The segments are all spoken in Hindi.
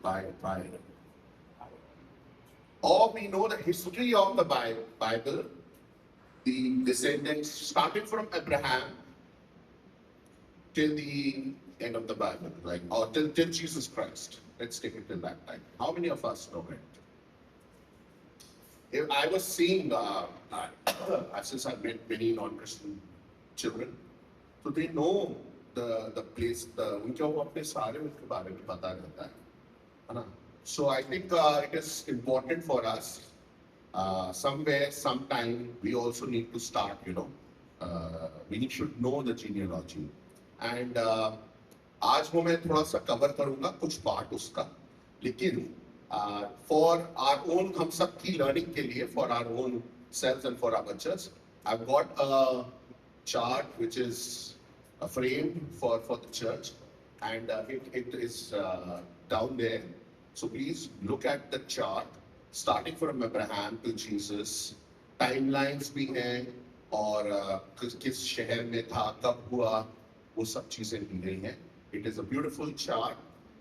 by or we know the history of the Bible, the descendants started from Abraham till the end of the Bible, like or till Jesus Christ. Let's take it till that time. How many of us know it? If I was seeing, since I've met many non-Christian children, so they know the place, उनके वो अपने सारे उनके बारे में पता रहता है ना? So I think it is important for us. Somewhere, sometime, we also need to start. We should know the genealogy. And आज वो मैं थोड़ा सा कवर करूँगा कुछ पार्ट उसका, लेकिन for our own हम सब की learning के लिए, for our own selves and for our church, I've got a chart which is a frame for the church, and it is down there. So please look at the chart, starting from Abraham to Jesus. Timelines भी हैं और किस शहर में था, कब हुआ, वो सब चीजें दी गई हैं. It is a beautiful chart,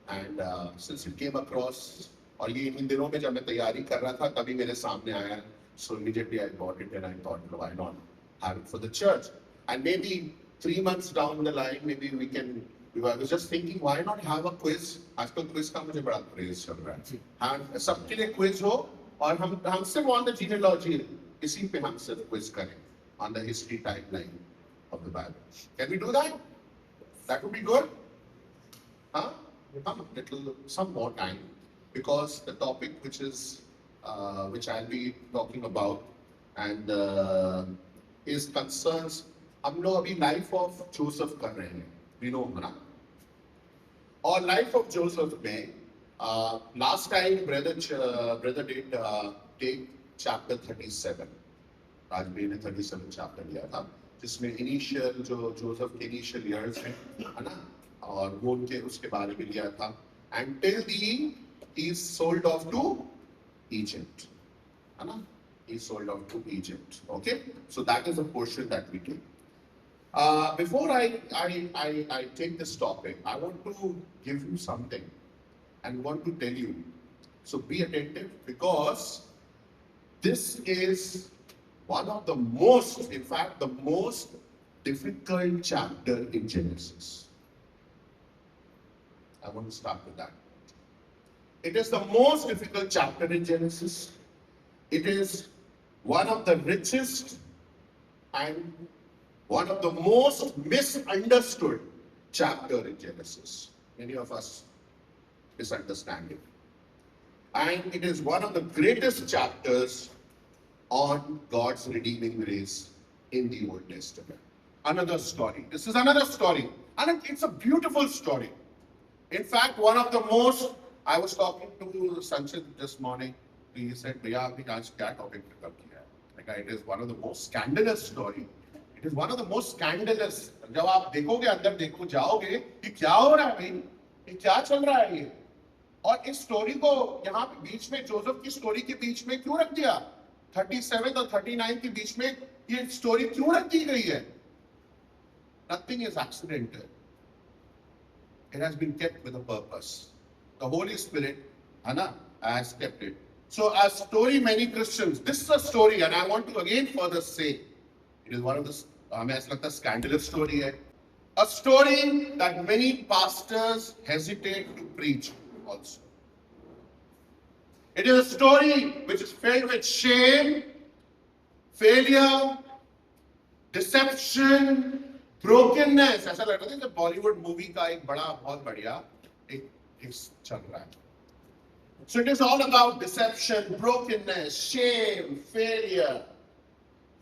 and since it came across, और ये इन दिनों में जब मैं तैयारी कर रहा था तभी मेरे सामने आया, so immediately I bought it and I thought, why not have it for the church? And maybe 3 months down the line, maybe we can. I was just thinking, why not have a quiz? आजकल quiz का मुझे बड़ा क्रेज चल रहा है. हाँ, सबके लिए quiz हो और हम सिर्फ on the genealogy, इसी पे हम सिर्फ quiz करें on the history timeline of the Bible. Can we do that? That would be good. Huh? Some more time, because the topic which I'll be talking about and is concerns. हम लोग अभी life of Joseph कर रहे हैं. We know, है ना? और life of Joseph में last time brother did take chapter 37. Rajbir ने 37 chapter लिया था, जिसमें initial जो Joseph के initial years हैं, है ना? और वो उनके उसके बारे में लिया था. Until he is sold off to Egypt, है ना? He is sold off to Egypt. Okay, so that is a portion that we take. Before I take this topic, I want to give you something and want to tell you. So be attentive, because this is one of the most, in fact, the most difficult chapter in Genesis. I want to start with that. It is the most difficult chapter in Genesis. It is one of the richest and one of the most misunderstood chapter in Genesis. Many of us misunderstand it. And it is one of the greatest chapters on God's redeeming grace in the Old Testament. Another story. This is another story. And it's a beautiful story. In fact, one of the most, I was talking to Sanchit this morning. He said, "Bhaiya, aapne aaj kya topic pick up kiya hai?" Like, it is one of the most scandalous story. It is one of the most scandalous. जब आप देखोगे अंदर देखो जाओगे कि क्या हो रहा है भाई, ये क्या चल रहा है ये, और इस स्टोरी को यहाँ पे बीच में जोसेफ की स्टोरी के बीच में क्यों रख दिया? 37 और 39 के बीच में ये स्टोरी क्यों रख दी गई है? Nothing is accidental. It has been kept with a purpose. The Holy Spirit, Anna, has kept it. So, a story, many Christians, this is a story, and I want to again further say, it is one of the, हमें ऐसा लगता है scandalous story है. A story that many pastors hesitate to preach also. It is a story which is filled with shame, failure, deception, brokenness. ऐसा लगता है कि बॉलीवुड मूवी का एक बड़ा बहुत बढ़िया एक चल रहा है. So it is all about deception, brokenness, shame, failure.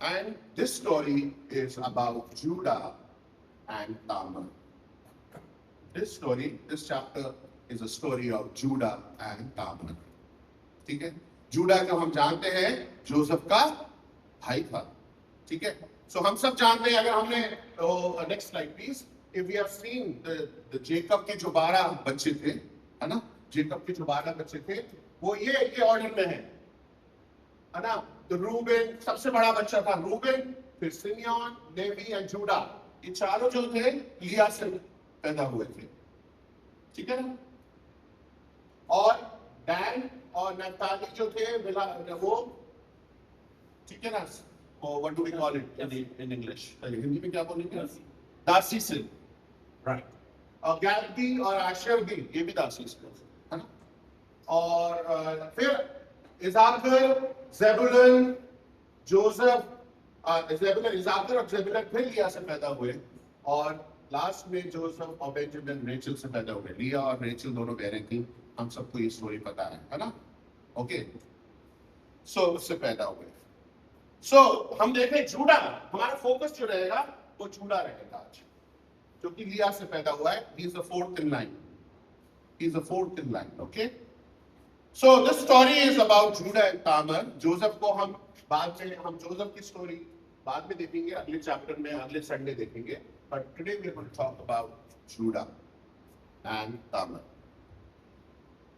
And this story is about Judah and Tamar. This story, this chapter is a story of Judah and Tamar. ठीक है? जूडा को हम जानते हैं जोसेफ का भाई था. ठीक है? So हम सब जानते हैं, अगर हमने तो next slide please. If we have seen the Jacob के जो 12 बच्चे थे, है ना? जेकब के जो 12 बच्चे थे, वो ये ऑर्डर में है ना? तो रूबेन सबसे बड़ा बच्चा था, रूबेन, फिर सिमियन, लेवी और जूडा. ये चारों जो थे लिया से पैदा हुए थे. ठीक है ना? और और नफ्ताली जो थे वो, ठीक है ना, what do we call it in English, Hindi में क्या बोलेंगे, दासी से, राइट। और गैदी और आशर भी, ये भी दासी से है ना। और फिर इसाकर, ज़ेबुलन, जोसेफ, ज़ेबुलन, इसाकर और ज़ेबुलन फिर लिया से पैदा हुए, और लास्ट में जोसेफ और बेंजामिन रेचल से पैदा हुए। लिया और रेचल दोनों बहनें थी, हम सबको ये स्टोरी पता है ना, ओके। सो उससे पैदा हुए। सो हम देखें जूडा, हमारा फोकस जो रहेगा वो जूडा रहेगा आज, जो कि लिया से पैदा हुआ है। He is the fourth in line, he is the fourth in line, okay. So this story is about Judah and Tamar. Joseph को हम बाद में, हम जोसेफ की स्टोरी बाद में देखेंगे, अगले चैप्टर में, अगले संडे देखेंगे, but today we are going to talk about Judah and Tamar.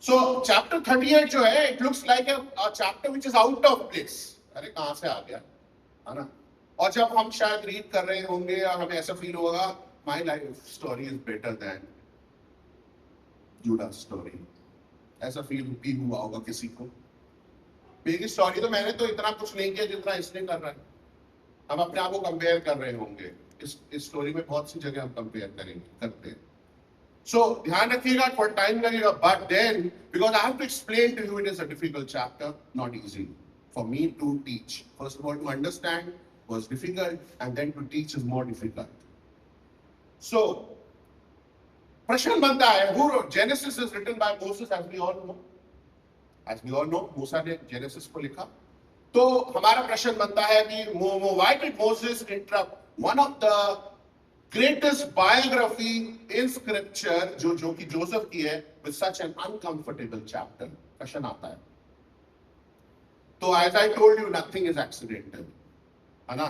So chapter 38 जो है, it looks like a chapter which is out of place. अरे कहां से आ गया, है ना। और जब हम शायद रीड कर रहे होंगे या हमें ऐसा फील होगा, my life story is better than Judah story, ऐसा फील भी हुआ होगा किसी को। मेरी स्टोरी तो मैंने तो इतना कुछ नहीं किया जितना इसने कर रहा है। हम अपने आप को कंपेयर कर रहे होंगे, इस स्टोरी में बहुत सी जगह हम कंपेयर करते हैं। सो ध्यान रखिएगा, थोड़ा टाइम लगेगा, but then because I have to explain to you, it is a difficult chapter, not easy for me to teach. First of all, to understand was difficult, and then to teach is more difficult. So, प्रश्न बनता है, who wrote Genesis is written by Moses, as we all know. As we all know, मूसा ने जेनेसिस को लिखा। तो हमारा प्रश्न बनता है कि why did Moses interrupt one of the greatest biography in scripture, जो कि जोसेफ की है, with such an uncomfortable chapter? प्रश्न आता है। तो as I told you, nothing is accidental, है ना।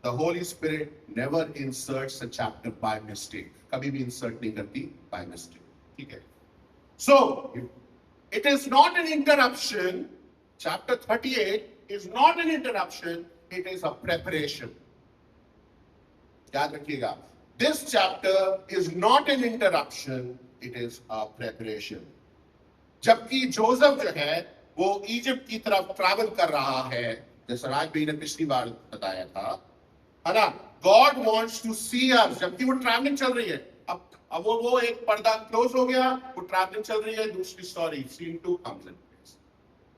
The Holy Spirit never inserts a chapter by mistake, कभी भी insert नहीं करती by mistake, ठीक है। So it is not an interruption. Chapter 38 is not an interruption, it is a preparation. याद रखिएगा, this chapter is not an interruption, it is a preparation. जबकि जोसेफ जो है वो इजिप्ट की तरफ ट्रैवल कर रहा है, जैसा राज भाई ने पिछली बार बताया था, है ना। गॉड वांट्स टू सी अस, जबकि वो ट्रैवलिंग चल रही है। अब वो एक पर्दा क्लोज हो गया, वो ट्रैवलिंग चल रही है, दूसरी story scene 2 comes in place.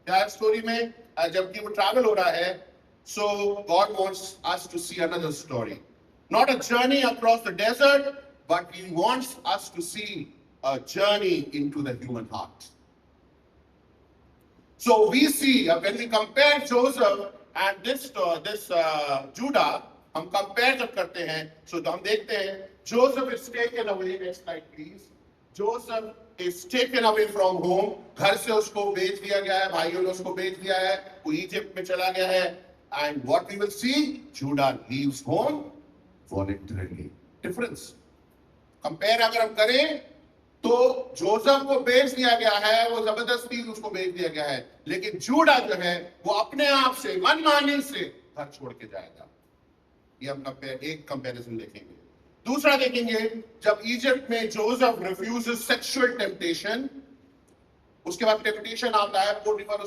क्या स्टोरी में, जबकि वो ट्रैवल हो रहा है, so God wants us to see another story, not a journey across the desert, but he wants us to see a journey into the human heart. So we see when we compare Joseph and this Judah, हम compare जब करते हैं, so हम देखते हैं Joseph is taken away. Next slide please. Joseph is taken away from home. घर से उसको बेच दिया गया है, भाइयों ने उसको बेच दिया है, वो इजिप्ट में चला गया है। And what we will see, Judah leaves home voluntarily. Difference. Compare अगर हम करें तो जोसेफ को बेच दिया गया है, वो जबरदस्ती उसको बेच दिया गया है, लेकिन जूडा जो है वो अपने आप से, मनमानी से घर छोड़ के जाएगा। ये हम एक कंपैरिजन देखेंगे। दूसरा देखेंगे, जब इजिप्ट में जोसेफ रिफ्यूजेस सेक्सुअल टेम्पटेशन, उसके बाद टेम्पटेशन आता है, पोटीफर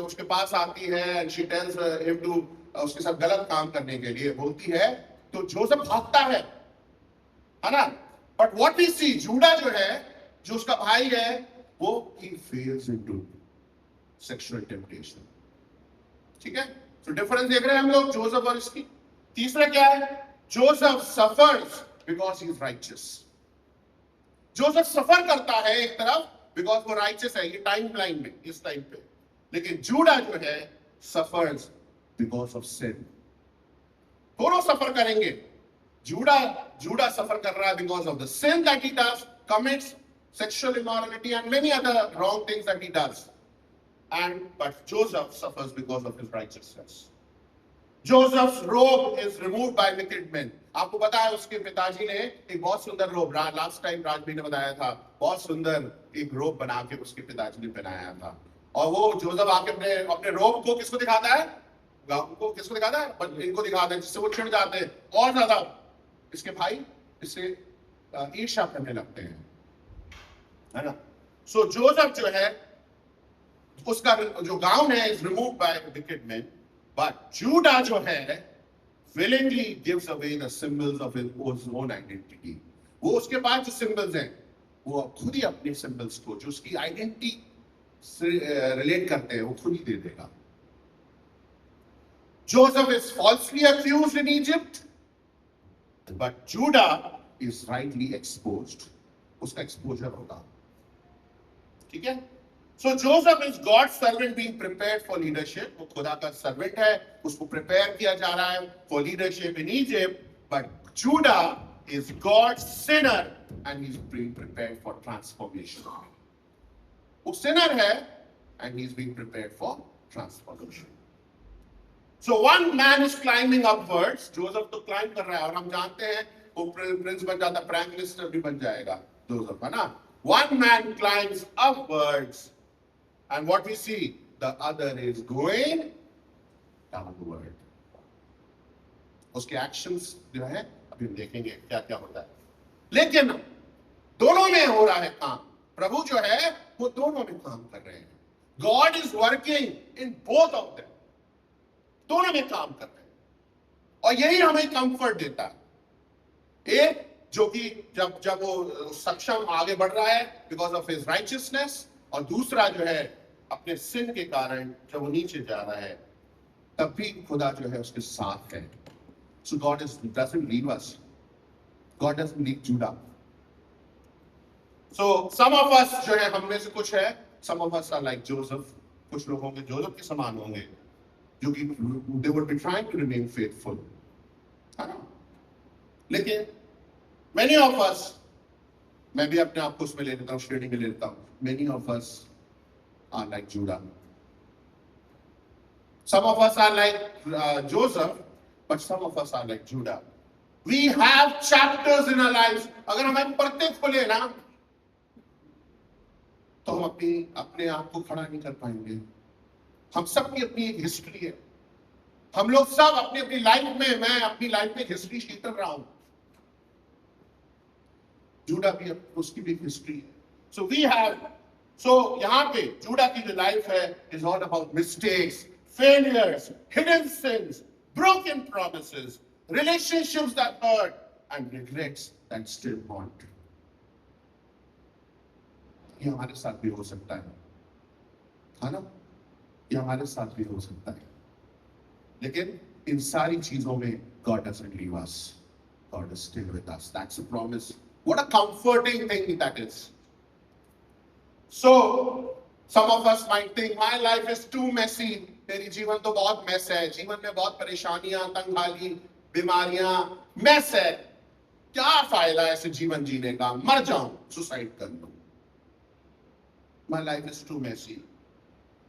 उसके पास आती है, and she tells him to, उसके साथ गलत काम करने के लिए बोलती है, तो जोसेफ भागता है ना। But what we see, Judah जो है, जो उसका भाई है, वो ही फेल्स इनटू सेक्सुअल टेम्पटेशन, ठीक है। तो डिफरेंस देख रहे हैं हम लोग जोसेफ और इसकी। तीसरा क्या है, Joseph suffers because he is righteous. Joseph suffer करता है एक तरफ बिकॉज वो राइचियस है, ये टाइम लाइन में इस टाइम पे, लेकिन जूडा जो है सफर्स बिकॉज ऑफ सिन। दोनों सफर करेंगे। Judah suffer कर रहा है because of the sin that he does, commits sexual immorality and many other wrong things that he does. But Joseph suffers because of his righteousness. Joseph's robe is removed by wicked men. आपको पता है उसके पिताजी ने एक बहुत सुंदर रोब, लास्ट टाइम राजबी ने बताया था, बहुत सुंदर एक रोब बना के उसके पिताजी ने पहनाया था। और वो जोसेफ आके अपने रोब को किसको दिखाता है, उनको किसको दिखाता है, इनको दिखाता है, जिससे वो चिढ़ जाते हैं और ज्यादा इसके भाई इससे ईर्ष्या करने लगते हैं, है ना। सो जोसेफ जो है उसका जो गाउन है is remove by wicked man, but Judah जो है willingly gives away the symbols of his own identity. वो उसके पास जो सिंबल्स हैं वो खुद ही अपने सिंबल्स को जो उसकी आइडेंटिटी से रिलेट करते हैं वो खुद ही दे देगा. Joseph is falsely accused in Egypt, but Judah is rightly exposed. उसका exposure होगा. ठीक है? So Joseph is God's servant being prepared for leadership. वो खुदा का servant है, उसको prepare किया जा रहा है for leadership in Egypt. But Judah is God's sinner and he's being prepared for transformation. वो sinner है and he's being prepared for transformation. So one man is climbing upwards. Joseph तो climb कर रहा है और हम जानते हैं वो prince बन जाता, prime minister भी बन जाएगा Joseph, है ना? One man climbs upwards. And what we see, the other is going downward. उसके actions जो है अभी हम देखेंगे क्या क्या होता है. लेकिन दोनों में हो रहा है काम. प्रभु जो है वो दोनों में काम कर रहे हैं. God is working in both of them. दोनों में काम कर रहे हैं और यही हमें कंफर्ट देता है. एक जो कि जब वो सक्षम आगे बढ़ रहा है बिकॉज ऑफ हिज राइचियसनेस, और दूसरा जो है अपने सिन के कारण जब वो नीचे जा रहा है तब भी खुदा जो है उसके साथ है. So God doesn't leave us. God doesn't leave Judah. So some of us जो है हम में से कुछ है, some of us are like Joseph. कुछ लोग होंगे जोसेफ के समान होंगे जो कि they would be trying to remain faithful, है ना? लेकिन many of us, मैं भी अपने आप को उसमें ले लेता हूँ, श्रेणी में ले लेता हूँ. Many of us are like Judah. Some of us are like Joseph, but some of us are like Judah. We have chapters in our lives. अगर हमें पढ़ते खोले ना तो हम अपने आप को खड़ा नहीं कर पाएंगे. हम सबकी अपनी एक हिस्ट्री है. हम लोग सब अपनी अपनी लाइफ में, मैं अपनी लाइफ में हिस्ट्री शीट कर रहा हूं. जूडा भी उसकी भी हिस्ट्री है. सो वी हैव, सो यहाँ पे जूडा की जो लाइफ है is all about mistakes, failures, hidden since, broken promises, relationships that hurt, and regrets that still haunt. ये हमारे साथ भी हो सकता है ना? ये हमारे साथ भी हो सकता है. लेकिन इन सारी चीजों में God doesn't leave us. God is still with us. That's a promise. What a comforting thing that is. So, some of us might think, my life is too messy. मेरी जीवन तो बहुत मेस है. जीवन में बहुत परेशानियां, तंगहाली, बीमारियां, मेस है. क्या फायदा ऐसे जीवन जीने का? मर जाऊं, सुसाइड कर लूं. My life is too messy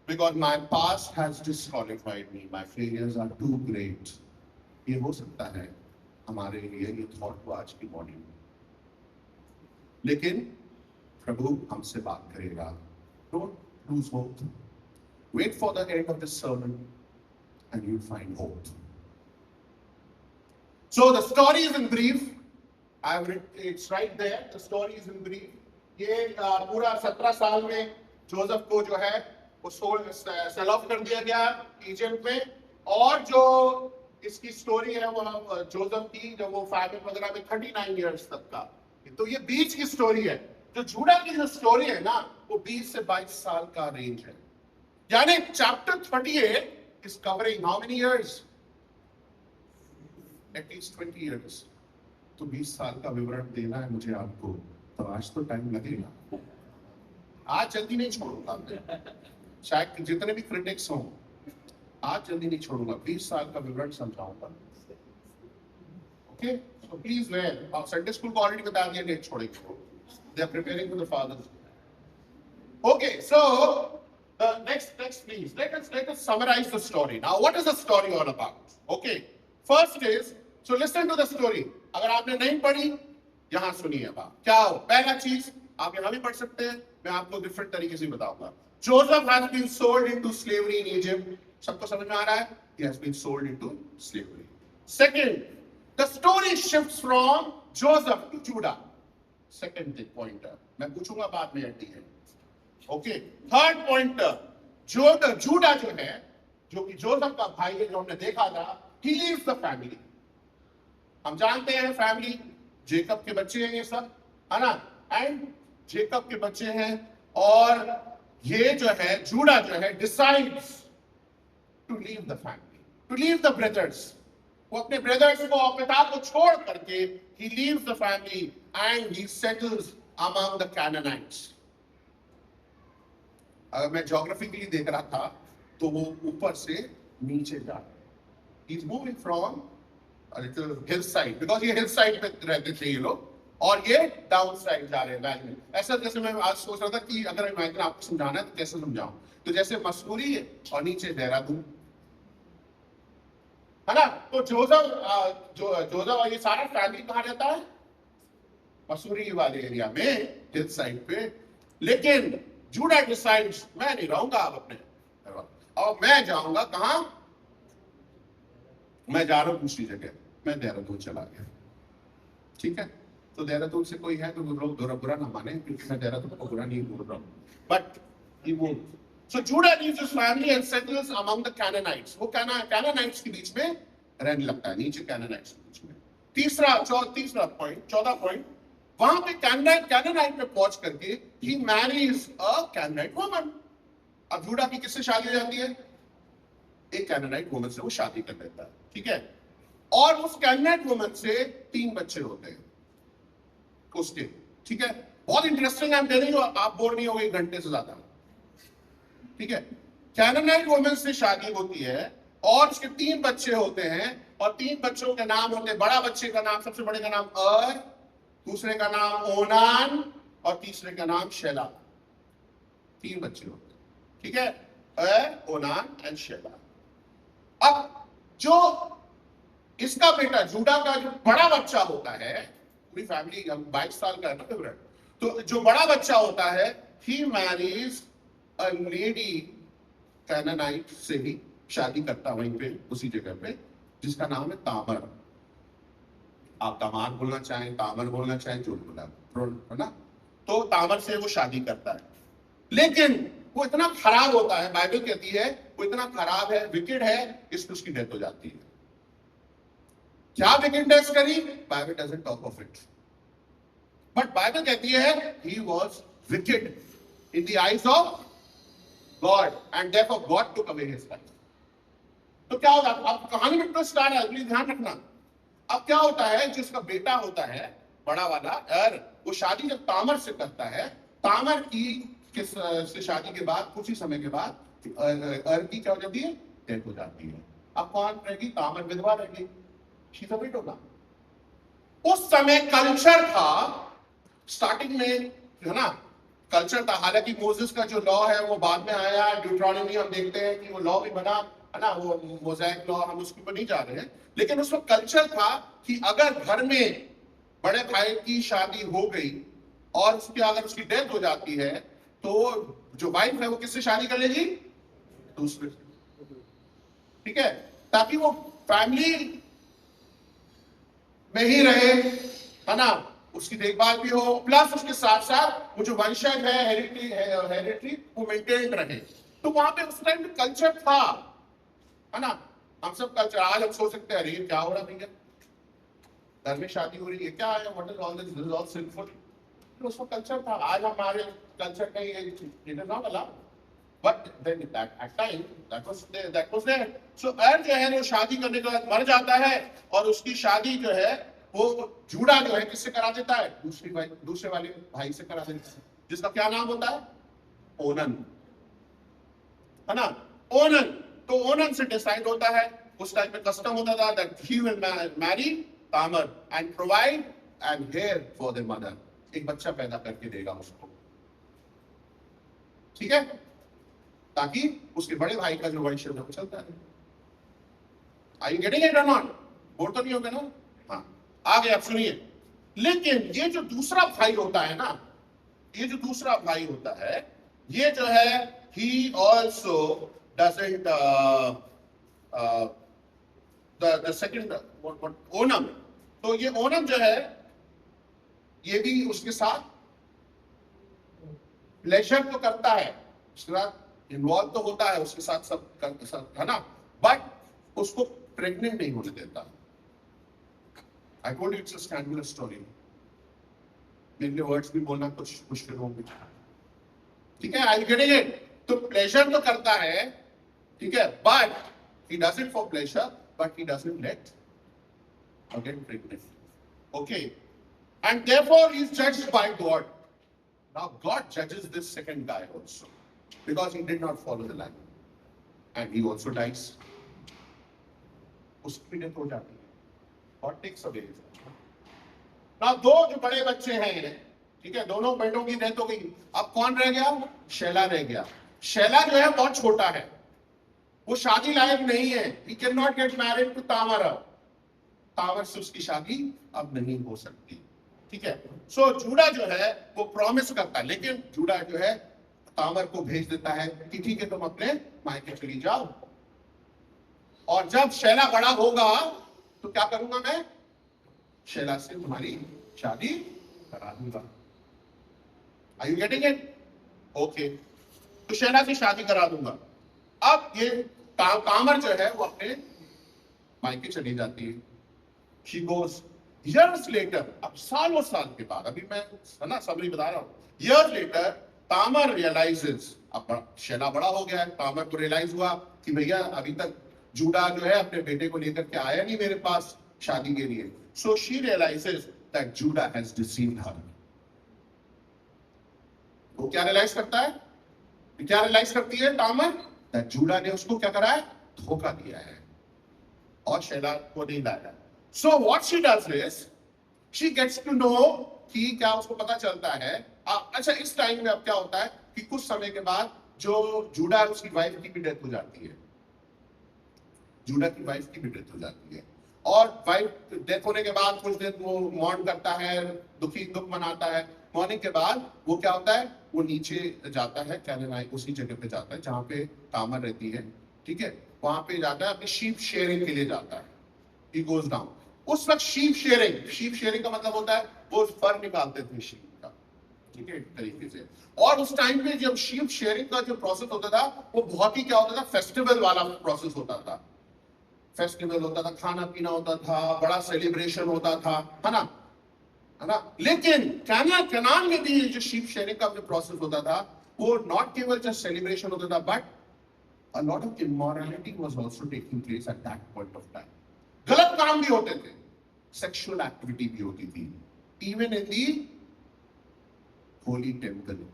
because my past has disqualified me. My failures are too great. ये हो सकता है हमारे लिए ये थॉट को आज की मॉर्निंग में. लेकिन प्रभु हमसे बात करेगा. Don't lose hope. Wait for the end of this sermon and you'll find hope. So the story is in brief. It's right there. The story is in brief. ये पूरा 17 साल में जोसेफ को जो है वो सेल ऑफ कर दिया गया इजिप्ट में. और जो इसकी स्टोरी है वो जोसेफ की जब वो फैमिली वगैरह में 39 इयर्स तक का. तो ये बीच की स्टोरी है. जो जूडा की जो स्टोरी है ना वो 20 से 22 साल का रेंज है. यानी chapter 38 is covering how many years? At least 20 years. तो 20 साल का विवरण देना है मुझे आपको, तो आज तो टाइम लगेगा. आज जल्दी नहीं छोड़ूंगा. शायद जितने भी क्रिटिक्स हों आज जल्दी नहीं छोड़ूंगा. 20 साल का विवरण समझाऊंगा. Okay, so please where. और संडे स्कूल को ऑलरेडी बता दिया नहीं छोड़ेंगे. They are preparing for the fathers. Okay, so the next please let us summarize the story. Now what is the story all about? Okay, first is, so listen to the story. अगर आपने नहीं पढ़ी यहां सुनिए. अब क्या हो, पहला चीज आप यहां भी पढ़ सकते हैं, मैं आपको डिफरेंट तरीके से बताऊंगा. Joseph has been sold into slavery in Egypt. सबको समझ में आ रहा है? He has been sold into slavery. Second, the story shifts from Joseph to Judah. Second pointer मैं पूछूंगा बाद में at the end. Okay, third point, Judah जो है, जो कि जोसेफ का भाई है, जो हमने देखा था, ही लीव्स द फैमिली। हम जानते हैं फैमिली, जेकब के बच्चे हैं ये सब, है ना, एंड जेकब के बच्चे हैं, और ये जो है जूडा जो है decides to leave the family, to leave the brothers. वो अपने ब्रदर्स को, पिता को छोड़ करके he leaves the family and he settles among the Canaanites. अगर मैं ज्योग्राफिकली देख रहा था तो वो ऊपर से नीचे जा रहा है, he is moving from a little hillside, because ये hillside पे रहते थे ये लोग, और ये डाउन साइड जा रहे हैं वैली में। ऐसा जैसे मैं आज सोच रहा था कि अगर इमेजिन आपको समझाना है तो कैसे समझाऊं, तो जैसे मसूरी है और नीचे देहरादून, है ना। तो जोसेफ ये सारा फैमिली कहाँ रहता है, मसूरी वाले एरिया में, हिल साइड पे। लेकिन जूडा डिसाइड्स मैं नहीं रहूंगा अब अपने, और मैं जाऊंगा कहां, मैं जा रहा हूं दूसरी जगह, मैं देहरादून चला गया। ठीक है, तो देहरादून से कोई है तो लोग बुरा ना माने, क्योंकि मैं देहरादून को बुरा नहीं बोल रहा हूं, but he won't. So Judah leaves his family and settles among the Canaanites. वो Canaanites के बीच में रहने लगता है, नीचे Canaanites के बीच में। तीसरा पॉइंट, चौथा पॉइंट, वहां पे Canaanite में पहुंच करके he marries a Canaanite woman. अब जूडा की किससे शादी हो जाती है, एक Canaanite woman से वो शादी कर लेता है, ठीक है। और उस Canaanite woman से 3 बच्चे होते हैं उसके, ठीक है। बहुत इंटरेस्टिंग है, टेलिंग यू, आप बोर नहीं होंगे 1 घंटे से ज्यादा, ठीक है। कैनानाइट वुमन से शादी होती है और उसके 3 बच्चे होते हैं, और 3 बच्चों के नाम होते हैं, बड़ा बच्चे का नाम, सबसे बड़े का नाम दूसरे का नाम ओनान, और तीसरे का नाम शेला। 3 बच्चे होते हैं, ठीक है, ओनान एंड शेला। अब जो इसका बेटा जूडा का जो बड़ा बच्चा होता है, पूरी फैमिली 22 साल का है ना, तो जो बड़ा बच्चा होता है, ही मैरीज अ लेडी कैनानाइट से ही शादी करता, वहीं पे उसी जगह पे, जिसका नाम है तामर। आप तामार बोलना चाहें, तामर बोलना चाहें, जो बोला है ना। तो तामर से वो शादी करता है, लेकिन वो इतना खराब होता है, बाइबल कहती है वो इतना खराब है, विकेड है, इसलिए उसकी डेथ हो जाती है। क्या विकेडनेस करी, Bible doesn't talk of it, but Bible कहती है he was wicked in the eyes of God and therefore God took away his life. तो क्या होता है, अब कहानी में ट्विस्ट आ रहा है, प्लीज ध्यान रखना। अब क्या होता है, जिसका बेटा होता है बड़ा वाला वो शादी जब तामर से करता है, तामर की से शादी के बाद कुछ ही समय के बाद की क्या हो जाती है, डेथ हो जाती है। अब कौन रहेगी, तामर विधवा रहेगी, शी इज अ विडो ना। उस समय कल्चर था, स्टार्टिंग में, है ना, कल्चर था। हालांकि मोसेस का जो लॉ है वो बाद में आया, ड्यूटरोनॉमी हम देखते हैं कि वो लॉ भी बना, है ना, वो मोज़ेक लॉ, हम उसके ऊपर नहीं जा रहे हैं, लेकिन उस वक्त कल्चर था कि अगर घर में बड़े भाई की शादी हो गई और अगर उसकी डेथ हो जाती है, तो जो वाइफ है वो किससे शादी कर लेगी, दूसरे से, ठीक है, ताकि वो फैमिली में ही रहे, है ना, उसकी देखभाल भी हो, प्लस उसके साथ साथ वो जो वंशज है, हेरिडिटी वो मेंटेन रहे। तो वहां पे उस टाइम कल्चर था, है ना। हम सब कल्चर, आज हम सोच सकते हैं अरे क्या हो रहा भैया, घर में शादी हो रही है, क्या है, what is all this, this is all sinful. उसका कल्चर था, आज हमारे कल्चर का ये it is not allowed, but then at time that was there. So जो है वो शादी करने के बाद मर जाता है, और उसकी शादी जो है वो जूडा जो है किससे करा देता है, दूसरे वाले भाई से करा देता है, जिसका क्या नाम होता है, ओनन, है ना, ओनन। तो ओनन से डिसाइड होता है, उस टाइम पे कस्टम होता था that he will marry Tamar and provide and heir for the mother, एक बच्चा पैदा करके देगा उसको, ठीक है, ताकि उसके बड़े भाई का जो वंश है वो चलता है। Are you getting it or not? बोल तो नहीं होगा ना। हाँ, आगे आप सुनिए। लेकिन ये जो दूसरा भाई होता है ना, ये जो दूसरा भाई होता है, ये जो है he also doesn't the second what Onam, तो ये ओनम जो है ये भी उसके साथ प्लेजर तो करता है, उसके साथ इन्वॉल्व तो होता है, उसके साथ सब है ना, बट उसको प्रेग्नेंट नहीं होने देता। I told you it's a scandalous story. मेरे लिए वर्ड्स भी बोलना कुछ मुश्किल होंगे, ठीक है? I getting it? तो प्लेजर तो करता है, ठीक है, but he does it for pleasure, but he doesn't let her get pregnant. Okay, and therefore he is judged by God. Now God judges this second guy also because he did not follow the line, and he also dies. उसकी भी डेथ हो जाती है, God takes away his life. Now दो जो बड़े बच्चे हैं, ठीक है, दोनों बेटों की डेथ हो गई, अब कौन रह गया? शैला रह गया। शैला जो है बहुत छोटा है, वो शादी लायक नहीं है। He cannot get married to Tamara. Tomar से उसकी शादी अब नहीं हो सकती, ठीक है? सो जूडा जो है वो प्रॉमिस करता है, लेकिन जूडा जो है तामर को भेज देता है कि ठीक है तुम अपने मायके चली जाओ, और जब शैला बड़ा होगा तो क्या करूंगा मैं? शैला से तुम्हारी शादी करा दूंगा। Are you getting it? Okay, तो शैला से शादी करा दूंगा। अब ये तामर जो है वो अपने मायके चली जाती है। She goes years later, अब सालों साल के बाद, अभी मैं है ना समरी बता रहा हूं, years later तामर realizes, अब शैला बड़ा हो गया है, तामर को रियलाइज हुआ कि भैया अभी तक जूडा जो है अपने बेटे को लेकर के आया नहीं मेरे पास शादी के लिए। So she realizes that Judah has deceived her. वो क्या रियलाइज करता है? क्या रियलाइज करती है तामर? That जूडा ने उसको क्या करा है? धोखा दिया है और शैला को नहीं लाया। So what she does is she gets to know कि क्या उसको पता चलता है। अच्छा, इस टाइम में अब क्या होता है कि कुछ समय के बाद जो जूडा है उसकी वाइफ की भी डेथ हो जाती है, जूडा की वाइफ की भी डेथ हो जाती है, और वाइफ डेथ होने के बाद कुछ दिन वो मौन करता है, दुख मनाता है। मॉर्निंग के बाद वो क्या होता है, वो नीचे जाता है, कैनानाई उसी जगह पे जाता है जहां पे तामर रहती है, ठीक है, वहां पे जाता है, अपनी शीप शेयरिंग के लिए जाता है। He goes down. उस वक्त शीप शेयरिंग का मतलब होता है वो फर निकालते थे शीप का, ठीक है, एक तरीके से। और उस टाइम पे जब शीप शेयरिंग का जो प्रोसेस होता था वो बहुत ही क्या होता था, फेस्टिवल वाला प्रोसेस होता था। फेस्टिवल होता था, खाना पीना होता था, बड़ा सेलिब्रेशन होता था, है ना, है ना। लेकिन कनान में भी जो शीप शेयरिंग का जो प्रोसेस होता था वो नॉट केवल जस्ट सेलिब्रेशन होता था, but a lot of immorality was also taking place at that point of time. गलत काम भी होते थे, सेक्सुअल एक्टिविटी भी होती थी, even in the Holi temple.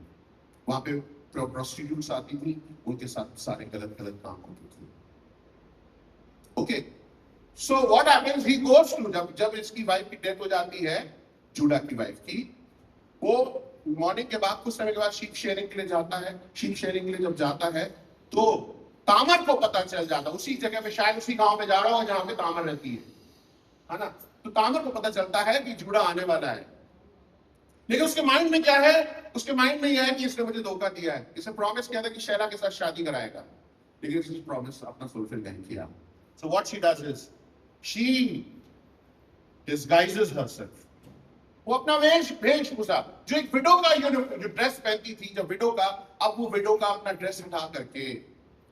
वहां पे प्रोस्टिट्यूट्स आती थी, उनके साथ सारे गलत काम होते थे। Okay, so what happens, he goes to, जब इसकी वाइफ की डेथ हो जाती है, जूडा की वाइफ की, वो मॉर्निंग के बाद कुछ समय के बाद शीप शेयरिंग के लिए जाता है। शीप शेयरिंग के लिए जब जाता है तो तामर को पता चल जाता, उसी जगह पे, शायद उसी गांव में जा रहा हो जहां पे तामर रहती है ना, तो तामर को पता चलता है कि जूडा आने वाला है। लेकिन उसके माइंड में क्या है? उसके माइंड में यह है कि इसने मुझे धोखा दिया है, इसे प्रॉमिस किया था कि शैला के साथ शादी कराएगा, लेकिन इसने प्रॉमिस अपना फुलफिल नहीं किया। So what she does is she disguises herself. वो अपना वेशभूषा, जो एक विडो का जो ड्रेस पहनती थी, जो विडो का, अब वो विडो का अपना ड्रेस उठा करके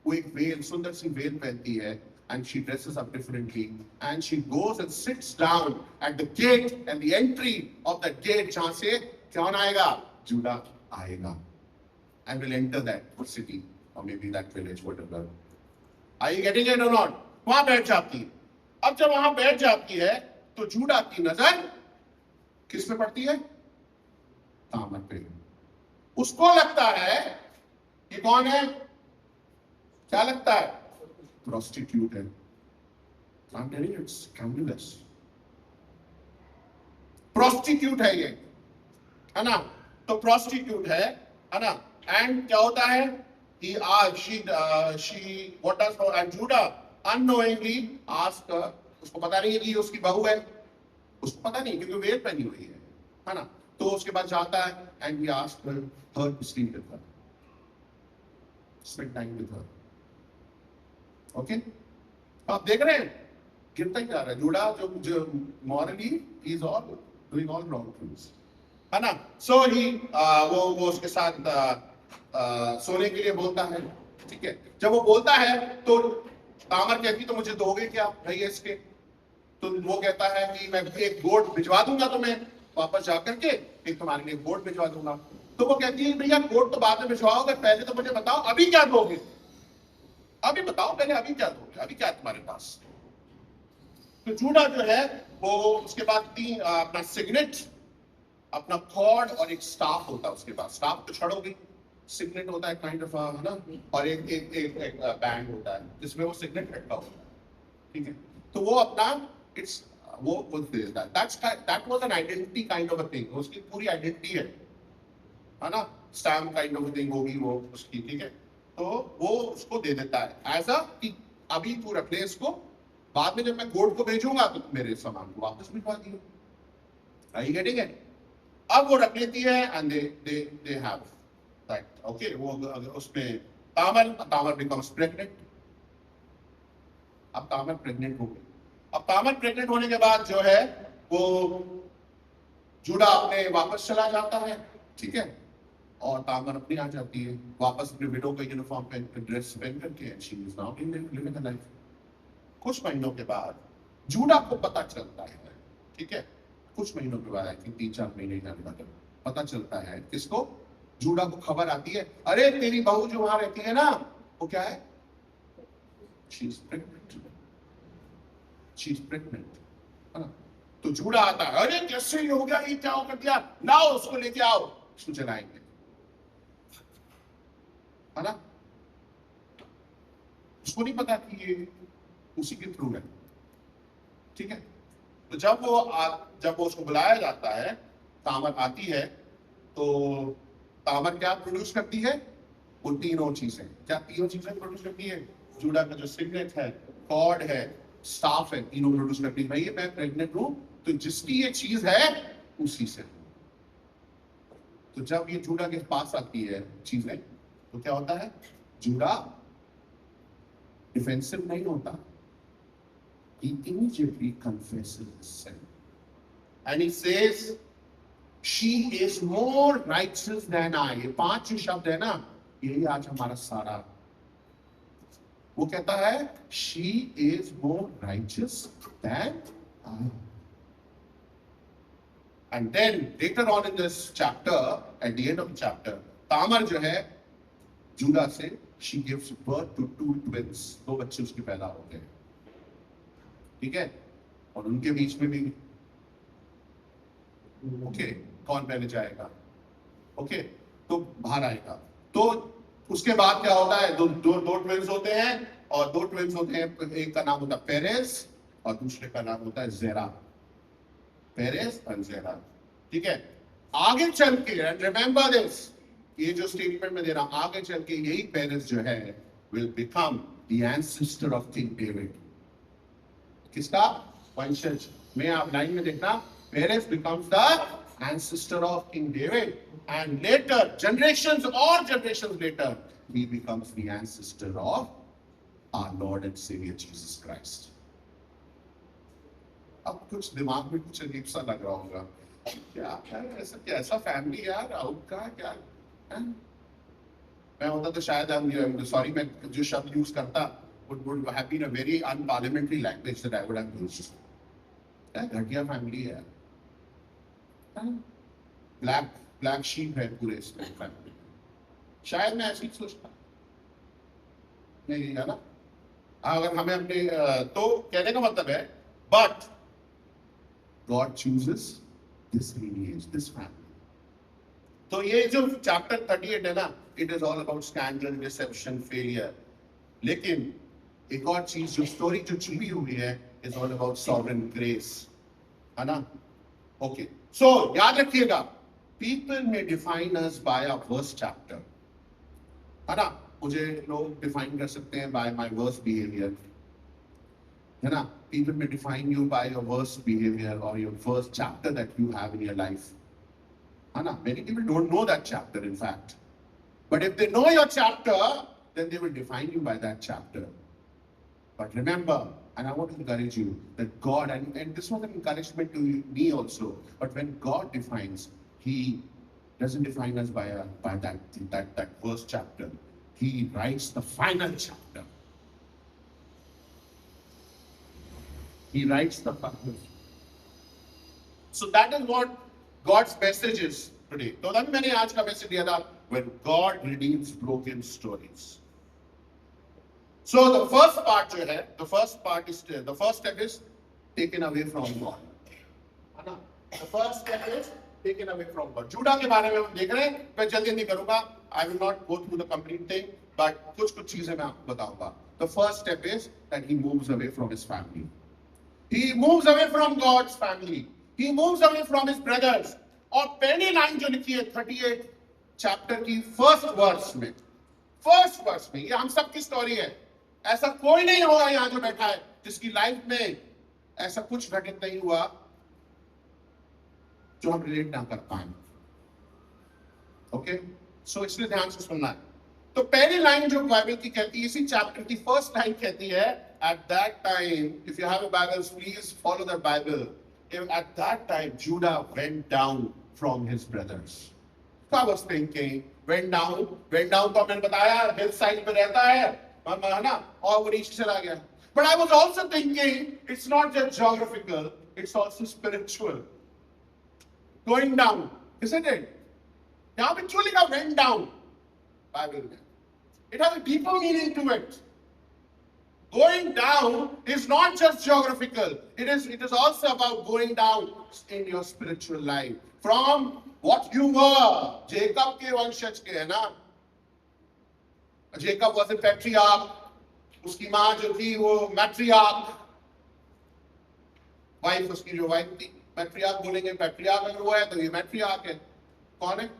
वो एक वेल, सुंदर सी वेल पहनती है, and she dresses up differently, and she goes and sits down at the gate, and the entry of the gate, जहां से कौन आएगा? जूडा आएगा, and will enter that city or maybe that village, whatever. Are you getting it or not? वहां बैठ जाती है। अब जब वहां बैठ जाती है तो जूडा की नजर किस पे पड़ती है? तामर पे। उसको लगता है कि कौन है? क्या लगता है? प्रोस्टिट्यूट है। I'm telling you, it's scandalous. Prostitute है ये, है ना, तो प्रोस्टिट्यूट है ना, एंड क्या होता है कि she what does her, and Judah unknowingly asked her, उसको पता नहीं है कि उसकी बहू है, उसको पता नहीं क्योंकि वेल पहनी हुई है ना, तो उसके बाद जाता है and he asked her to sleep with her, spend time with her. Okay, आप देख रहे हैं गिरता ही जा रहा है जूडा, जो morally is all doing all wrong things, है ना। सो ही वो उसके साथ सोने के लिए बोलता है, ठीक है। जब वो बोलता है तो तामर कहती तो मुझे दोगे क्या भैया इसके। तो वो कहता है कि मैं एक गोट भिजवा दूंगा तुम्हें वापस जाकर के, एक तुम्हारे लिए गोट भिजवा दूंगा। तो वो कहती है भैया गोट तो बाद में भिजवाओगे, पहले तो मुझे बताओ अभी क्या दोगे, अभी बताओ पहले अभी क्या दोगे, अभी क्या है तुम्हारे पास। तो जूडा जो है वो उसके बाद तीन अपना सिग्नेट, अपना कॉर्ड और एक स्टाफ होता है उसके पास। स्टाफ तो छोड़ोगे, सिग्नेट होता है काइंड ऑफ, है ना, और एक एक एक, एक बैंड होता है जिसमें वो सिग्नेट रखा होता है, ठीक है। तो वो अपना इट्स वो देता है, that was an identity kind of a thing, उसकी पूरी आइडेंटिटी है ना। स्टैम्प काइंड ऑफ थिंग होगी वो उसकी, ठीक है। तो वो उसको दे देता है एज अ कि अभी तू रख ले इसको, बाद में जब मैं कोर्ट को भेजूंगा तो मेरे सामान को वापस भिजवा दियो। Are you getting it? अब वो रख लेती है and they have that, okay. वो उसमें तामर बिकम्स प्रेग्नेंट। अब तामर प्रेग्नेंट हो गई। अब तामर प्रेग्नेंट होने के बाद जो है वो जूडा अपने वापस चला जाता है, ठीक है। और तामर अपनी आ जाती है वापस अपने विडो का यूनिफॉर्म पहन कर, ड्रेस पहन करके, and she is now living a life. कुछ महीनों के बाद जूडा को पता चलता है, ठीक है। कुछ महीनों के बाद, आई थिंक 3-4 महीने जाने बाद पता चलता है किसको, जूडा को खबर आती है, अरे तेरी बहू जो वहां रहती है ना, वो क्या है, she is pregnant, she is pregnant, है ना। तो जूडा आता है, अरे कैसे ये हो गया, ये क्या कर दिया, लाओ उसको लेके आओ, उसको जलाएंगे, है ना। उसको नहीं पता कि ये उसी के थ्रू है, ठीक है। तो जब वो उसको बुलाया जाता है, तामर आती है, तो तामर क्या प्रोड्यूस करती है, वो तीनों चीजें, क्या तीनों चीजें प्रोड्यूस करती है, जूडा का जो सिग्नेट है, कॉर्ड है, स्टाफ है, तीनों प्रोड्यूस करती है। भाई मैं प्रेग्नेंट हूं, तो जिसकी ये चीज है उसी से। तो जब ये जूडा के पास आती है चीजें, तो क्या होता है, जूडा डिफेंसिव नहीं होता, he immediately confesses his sin and he says she is more righteous than I। ये 5 जो शब्द है ना, यही आज हमारा सारा, वो कहता है she is more righteous than I। and then later on in this chapter, at the end of the chapter, Tomar जो है जूडा से she gives birth to 2 twins, 2 बच्चे उसके पैदा होते हैं, ठीक है। और उनके बीच में भी ओके कौन पहले जाएगा, ओके, तो बाहर आएगा। तो उसके बाद क्या होता है, दो ट्विंस होते हैं, और 2 ट्विंस होते हैं, एक का नाम होता है पेरेस और दूसरे का नाम होता है जेरा, पेरेस और जेरा, ठीक है। आगे चल के, रिमेंबर दिस, ये जो स्टेटमेंट में दे रहा हूं, आगे चल के यही पेरेस जो है will become the ancestor of King David. किसका वंशज में, आप लाइन में देखना, Perez becomes the ancestor of King David, and later generations और generations later he becomes the ancestor of our Lord and Saviour Jesus Christ. अब कुछ दिमाग में कुछ अजीब सा लग रहा होगा, क्या ऐसा, कैसा फैमिली यार, आउट का क्या है? मैं होता तो शायद, सॉरी मैं जो शब्द यूज करता would have been a very unparliamentary language that I would have used. घटिया फैमिली है, ब्लैक शीप है पूरे इसमें फैमिली, शायद मैं ऐसी सोचता नहीं है ना। अगर हमें अपने तो कहने का मतलब है, but God chooses this lineage, this family। तो ये जो चैप्टर 38 है ना, it is all about scandal, deception, failure। लेकिन एक और चीज जो स्टोरी जो छुपी हुई है, is all about sovereign grace, है ना। ओके, सो याद रखिएगा, पीपल में define us by a worst chapter, है ना। मुझे लोग डिफाइन कर सकते हैं बाय माय वर्स्ट बिहेवियर, है ना। पीपल में define you by your worst behaviour और your first chapter that you have in your life, है ना। Many people don't know that chapter in fact, but if they know your chapter, then they will define you by that chapter। But remember, and I want to encourage you, that God, and this was an encouragement to me also, but when God defines, he doesn't define us by that first chapter. He writes the final chapter. He writes the final. So that is what God's message is today. तो तभी मैंने आज का मैसेज दिया था, when God redeems broken stories. So the first part जो है, the first step is taken away from God. है ना? The first step is taken away from God. Judah के बारे में हम देख रहे हैं, मैं जल्दी नहीं करूंगा. I will not go through the complete thing, but कुछ चीजें मैं आपको बताऊंगा. The first step is that he moves away from his family. He moves away from God's family. He moves away from his brothers. और पहली लाइन जो लिखी है 38 चैप्टर की फर्स्ट वर्स में, ये हम सब की स्टोरी है. ऐसा कोई नहीं होगा यहाँ जो बैठा है जिसकी लाइफ में ऐसा कुछ घटित नहीं हुआ जो हम रिलेट ना कर पाए. ओके, सो इसलिए ध्यान से सुनना है. तो पहली लाइन जो बाइबल की कहती है, इसी चैप्टर की फर्स्ट लाइन कहती है, at that time, if you have a Bible, please follow the Bible. At that time, Judah went down from his brothers. So I was thinking, went down तो मैंने बताया hillside पे रहता है ना, और वो नीचे चला गया. But I was also thinking, it's not just geographical, it's also spiritual. Going down, isn't it? यहाँ पे क्यों लिखा went down? Bible में. It has a deeper meaning to it. Going down is not just geographical. It is also about going down in your spiritual life. From what you were. Jacob के वंशज के है ना. Jacob was a patriarch. उसकी माँ जो थी वो matriarch. Wife उसकी जो wife थी matriarch बोलेंगे. patriarch अगर वो है तो ये matriarch है. कौन है?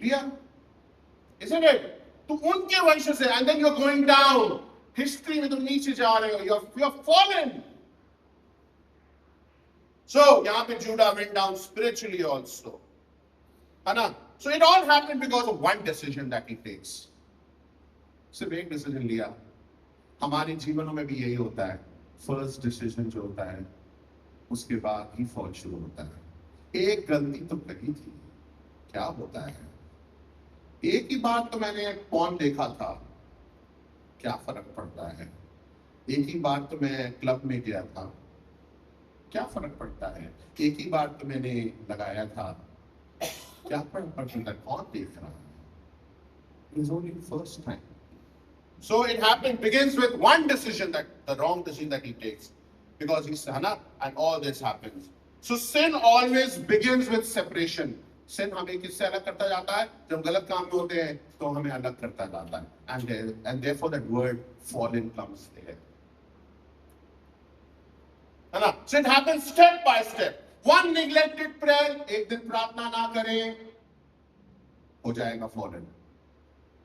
Leah. Isn't it? तो उनके वंश से, and then you're going down. History में तुम नीचे जा रहे हो. You're fallen. So यहाँ पे Judah went down spiritually also. है ना? So it all happened because of one decision that he takes. सिर्फ एक डिसीजन लिया. हमारे जीवनों में भी यही होता है. फर्स्ट डिसीजन जो होता है उसके बाद ही फॉल शुरू होता है. एक गलती तो करी थी, क्या होता है? एक ही बार तो मैंने पॉर्न देखा था, क्या फर्क पड़ता है? एक ही बार तो मैं क्लब में गया था, क्या फर्क पड़ता है? एक ही बार तो मैंने लगाया था, क्या फर्क पड़ता है? कौन देख रहा है? It is only first time. So it begins with one decision, that the wrong decision that he takes, because he's Hannah, and all this happens. So sin always begins with separation. Sin हमें किससे अलग करता जाता है? जब हम गलत काम में होते हैं तो हमें अलग करता जाता है. And therefore that word fallen comes there. है ना? So it happens step by step. One neglected prayer, एक दिन प्रार्थना ना करें, हो जाएगा fallen.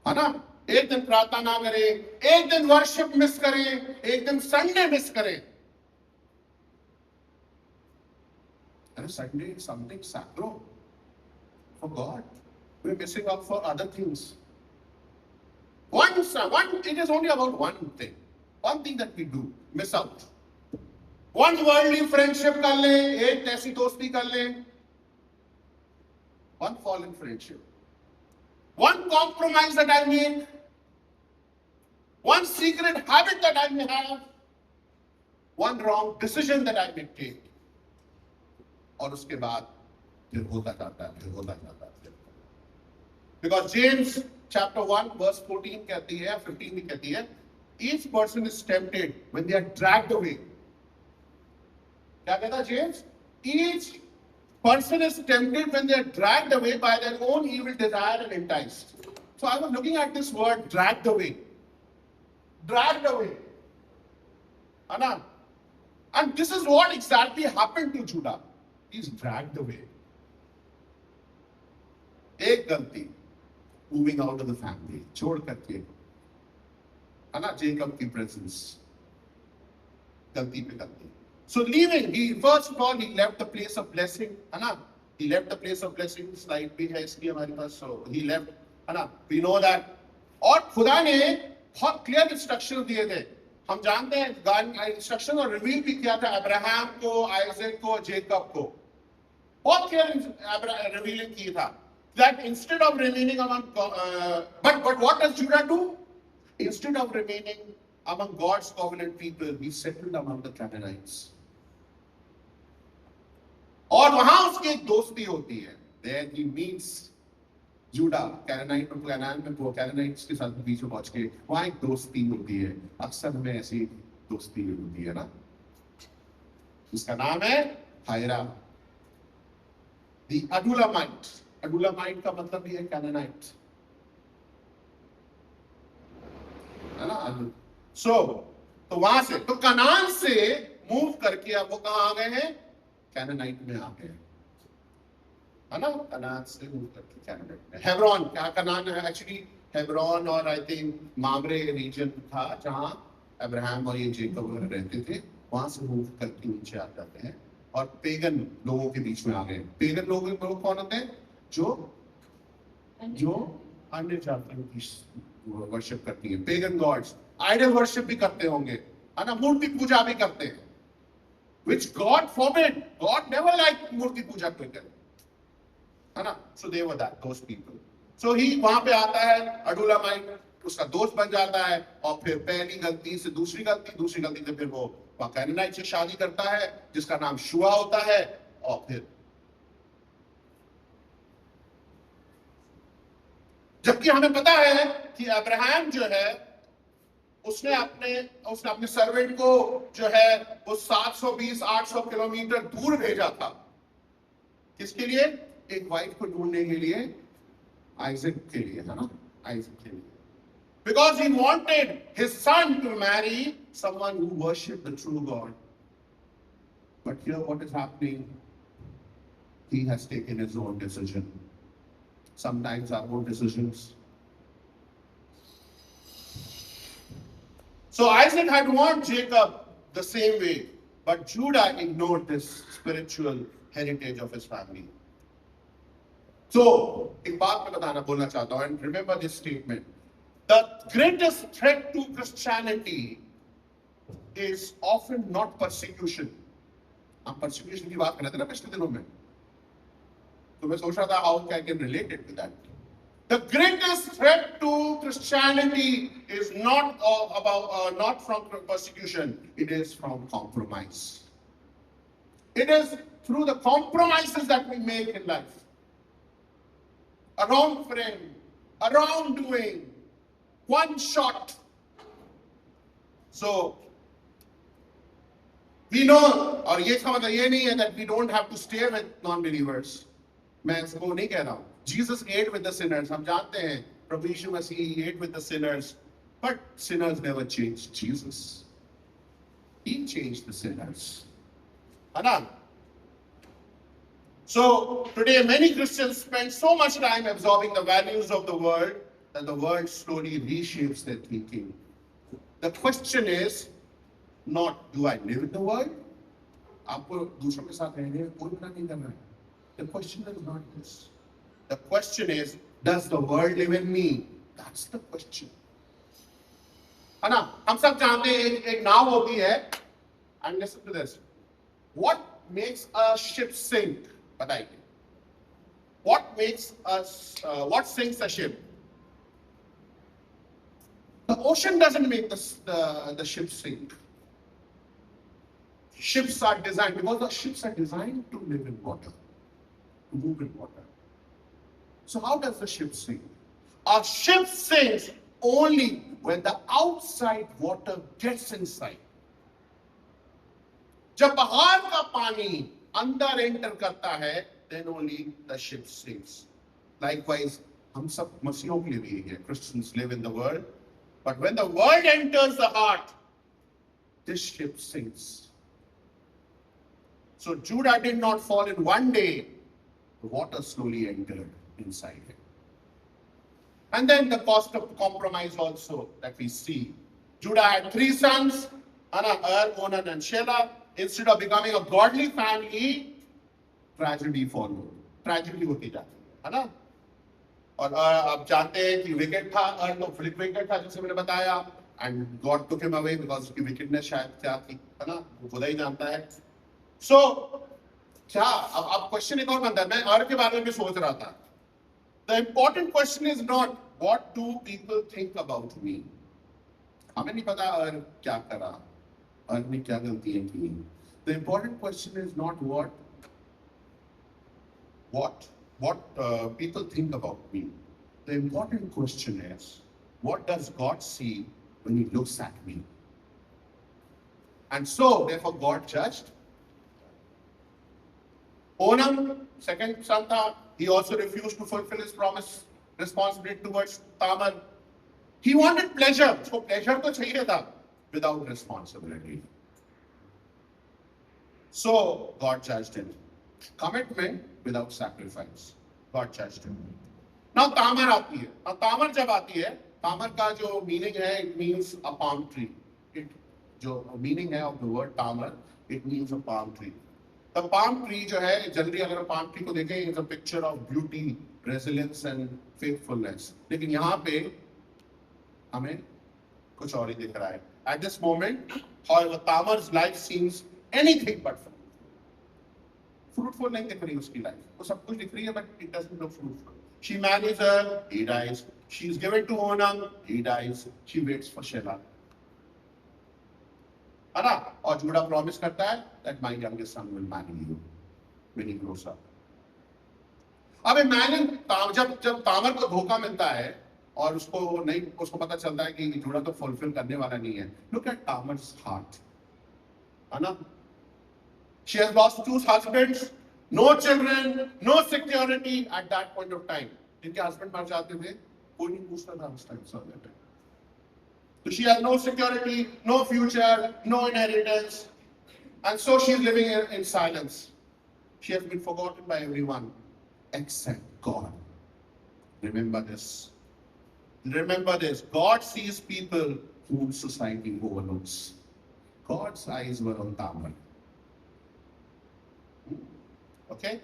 है ना? एक दिन प्रार्थना ना करें, एक दिन वर्शिप मिस करें, एक दिन संडे मिस करें. And Sunday is something sacro for God. We're missing out for other things. It is only about one thing that we do, miss out. One worldly friendship कर ले, एक ऐसी दोस्ती कर ले. One fallen friendship. One compromise that I make. One secret habit that I may have. One wrong decision that I may take. और उसके बाद फिर होता जाता है. Because James chapter 1 verse 14 कहती है, 15 भी कहती है, each person is tempted when they are dragged away. क्या कहता है James? Each person is tempted when they are dragged away by their own evil desire and enticed. So I was looking at this word, dragged away. Dragged away. Anna. And this is what exactly happened to Judah. He's dragged away. एक गलती, moving out of the family, छोड़ करके, है ना, Jacob की presence, गलती पे गलती. So leaving, first of all, he left the place of blessing, है ना, he left the place of blessing. Slide भी है इसकी हमारे पास. So he left, है ना, we know that. और खुदा ने बहुत clear instructions दिए थे. हम जानते हैं God इंस्ट्रक्शन और रिवील भी किया था अब्राहम को, आइजक को, जेकब को. बहुत क्लियर रिवीलिंग की था that instead of remaining among but what does Judah do? Instead of remaining among God's covenant people, he settled among the Canaanites. और वहां उसकी एक दोस्ती होती है. There he meets Judah, Canaanite और Canaan में वो Canaanites के साथ बीच में पहुंच के वहां एक दोस्ती होती है. अक्सर में ऐसी दोस्ती होती है ना. इसका नाम है हायरा. The Adulamite. Adulamite का मतलब भी है Canaanite. है ना. तो वहां से तो कनान से मूव करके अब वो कहां आ गए हैं? कैनानाइट में आ गए, है ना. कनान से मूव करके कैनानाइट में. हेब्रोन क्या कनान है एक्चुअली. हेब्रोन और आई थिंक मामरे रीजन था जहां अब्राहम और ये जेकब रहते थे. वहां से मूव करके नीचे आ जाते हैं और पेगन लोगों के बीच में आ गए. पेगन लोग कौन होते हैं? जो अन्य जातियों की वर्शिप करती है. पेगन गॉड्स, आइडल वर्शिप भी करते होंगे, है ना. मूर्ति पूजा भी करते हैं, which God forbid. God never liked मूर्ति पूजा कोई करे, है ना. So they were those people. So he वहां पे आता है अडुलामाइट, उसका दोस्त बन जाता है और फिर पहली गलती से दूसरी गलती से फिर वो कैनानाइट से शादी करता है जिसका नाम शुआ होता है. और फिर जबकि हमें पता है कि अब्राहम जो है उसने अपने सर्वेंट को जो है वो 720-800 किलोमीटर दूर भेजा था. किसके लिए? एक वाइफ को ढूंढने के लिए, आइजक के लिए, है ना. आइजक के लिए. Because he wanted his son to marry someone who worshipped the true God. But here what is happening? He has taken his own decision. Sometimes our own decisions. So Isaac had warned Jacob the same way, but Judah ignored this spiritual heritage of his family. So, एक बात मैं बोलना चाहता हूँ, and remember this statement. The greatest threat to Christianity is often not persecution. हम persecution की बात कर रहे थे ना पिछले दिनों में, तो मैं सोच रहा था how I can relate it to that. The greatest threat to Christianity is not from persecution. It is from compromise. It is through the compromises that we make in life. A wrong friend, a wrongdoing, one shot. So we know, और ये इसका मतलब ये नहीं है that we don't have to stay with non-believers. मैं इसको नहीं कह रहा हूँ. Jesus ate with the sinners. हम जानते हैं प्रभु यीशु मसीह ate with the sinners, but sinners never changed Jesus. He changed the sinners. है ना? So today many Christians spend so much time absorbing the values of the world that the world slowly reshapes their thinking. The question is not do I live in the world? आपको दूसरों के साथ रहने में कोई मना नहीं करना है. The question is not this. The question is, does the world live in me? That's the question. है ना. हम सब जानते हैं एक नाव होती है. And listen to this. What makes a ship sink? बताइए. What sinks a ship? The ocean doesn't make the ship sink. Ships are designed, because the ships are designed to live in water, to move in water. So how does the ship sink? A ship sinks only when the outside water gets inside. जब बाहर का पानी अंदर एंटर करता है, then only the ship sinks. Likewise, हम सब मसीहों के लिए भी है. Christians live in the world, but when the world enters the heart, this ship sinks. So Judah did not fall in one day. The water slowly entered inside him. And then the cost of compromise also that we see. Judah had 3 sons, Er, Onan, and Shelah. Instead of becoming a godly family, tragedy followed. Tragedy होती जाती है ना. और आप जानते हैं कि wicked था, तो wicked था जैसे मैंने बताया, and God took him away because उसकी wickedness शायद क्या थी, है ना, वो खुदा ही जानता है. So क्या अब क्वेश्चन एक और बनता है, मैं अर्थ के बारे में भी सोच रहा था. The important question is not what do people think about me. हमें नहीं पता अर्थ क्या करा, अर्थ ने क्या गलतियां की. The important question is not what people think about me. The important question is, what does God see when He looks at me? And so, therefore, God judged. Onam, second son tha, he also refused to fulfill his promise, responsibility towards Tamar. He wanted pleasure. So pleasure to chahiye tha, without responsibility. So God judged him. Commitment without sacrifice. God judged him. Now Tamar आती है. Now Tamar जब आती है, Tamar का जो meaning है, it means a palm tree. It जो meaning है of the word Tamar, it means a palm tree. The palm tree जो है, जनरली अगर palm tree को देखें, it's a picture of beauty, resilience and faithfulness. लेकिन यहाँ पे हमें कुछ और ही दिख रहा है. At this moment, however, Tamar's life seems anything but fruitful नहीं दिख रही उसकी लाइफ. वो सब कुछ दिख रही है, but it doesn't look fruitful. She marries her, he dies. She is given to Onam, he dies. She waits for Shelah. है ना? और जूड़ा प्रॉमिस करता है that my youngest son will marry you when he grows up. अब इमेजिन जब तामर को धोखा मिलता है और उसको पता चलता है कि जूड़ा तो फुलफिल करने वाला नहीं है. Look at Tamar's heart. है ना? She has lost 2 husbands, no children, no security at that point of time. जिनके husband मर जाते थे, कोई नहीं पूछता था उस टाइम से. So she has no security, no future, no inheritance, and so she is living in silence. She has been forgotten by everyone except God. Remember this. Remember this. God sees people whom society overlooks. God's eyes were on Tamar. Okay?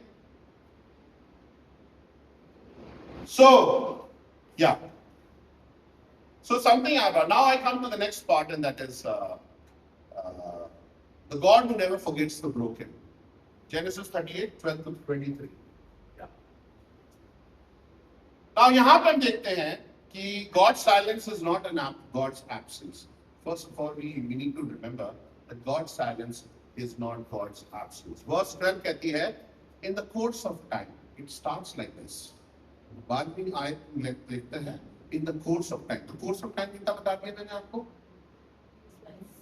So, yeah. So something happened. Now I come to the next part, and that is the God who never forgets the broken. Genesis 38, 12 to 23. Yeah. Now यहाँ पर हम देखते हैं कि God's silence is not God's absence. First of all, we need to remember that God's silence is not God's absence. Verse 12 कहती है, in the course of time. It starts like this. बाद में आयत देखते हैं, in the course of time. The course of time कितना बता दिया मैंने आपको?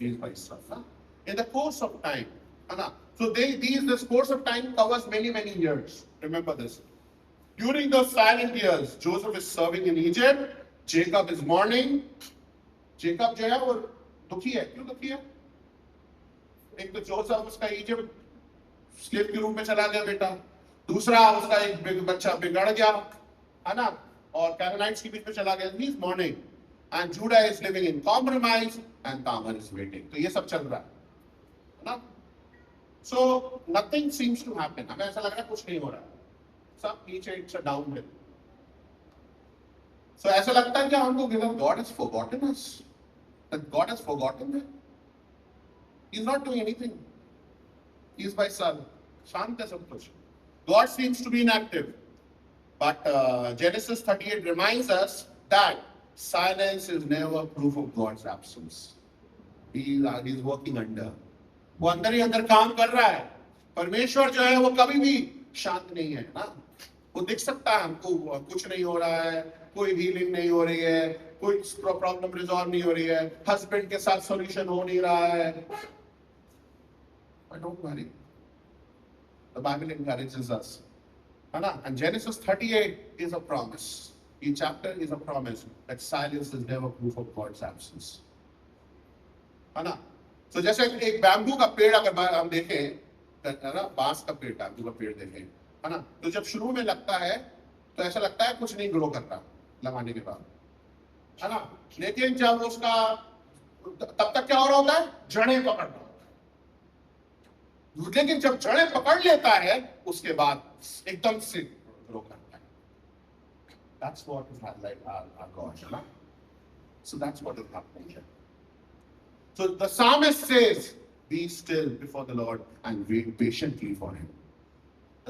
Is by stuff. Huh? In the course of time, है ना? So this course of time covers many years. Remember this. During those silent years, Joseph is serving in Egypt. Jacob is mourning. Jacob जो है वो दुखी है. क्यों दुखी है? एक तो जोसेफ उसका इजिप्ट स्लेव के रूप में चला गया बेटा, दूसरा उसका एक बच्चा बिगड़ गया, है ना, और कैनानाइट्स के बीच में चला गया. He is mourning and Judah is living in compromise and Tamar is waiting. तो ये सब चल रहा है ना. So nothing seems to happen. हमें ऐसा लग रहा है कुछ नहीं हो रहा, सब नीचे, इट्स अ डाउनहिल. सो ऐसा लगता है कि हमको God has forgotten us, that God has forgotten them. He's not doing anything. He's by शांत है सब कुछ. God seems to be inactive. But Genesis 38 reminds us that silence is never proof of God's absence. He's working under. वो अंदर ही अंदर काम कर रहा है. परमेश्वर जो है वो कभी भी शांत नहीं है ना. वो दिख सकता है हमको कुछ नहीं हो रहा है, कोई हीलिंग नहीं हो रही है, कोई प्रॉब्लम रिजॉल्व नहीं हो रही है, हस्बैंड के साथ सॉल्यूशन हो नहीं रहा है. But don't worry. The Bible encourages us. And Genesis 38 is a promise. Each chapter is a promise that silence is never proof of God's absence. So जैसे एक बैम्बू का पेड़ अगर हम देखें, है ना, बांस का पेड़, बैम्बू का पेड़ देखें, है ना, तो जब शुरू में लगता है तो ऐसा लगता है कुछ नहीं ग्रो कर रहा लगाने के बाद, है ना. लेकिन जब उसका तब तक क्या हो रहा होता है, जड़ें पकड़ना. लेकिन जब जड़ें पकड़ लेता है उसके बाद एकदम से ग्रो करता है. That's what is like our God, you know? So that's what is happening here. So the psalmist says, "Be still before the Lord and wait patiently for Him."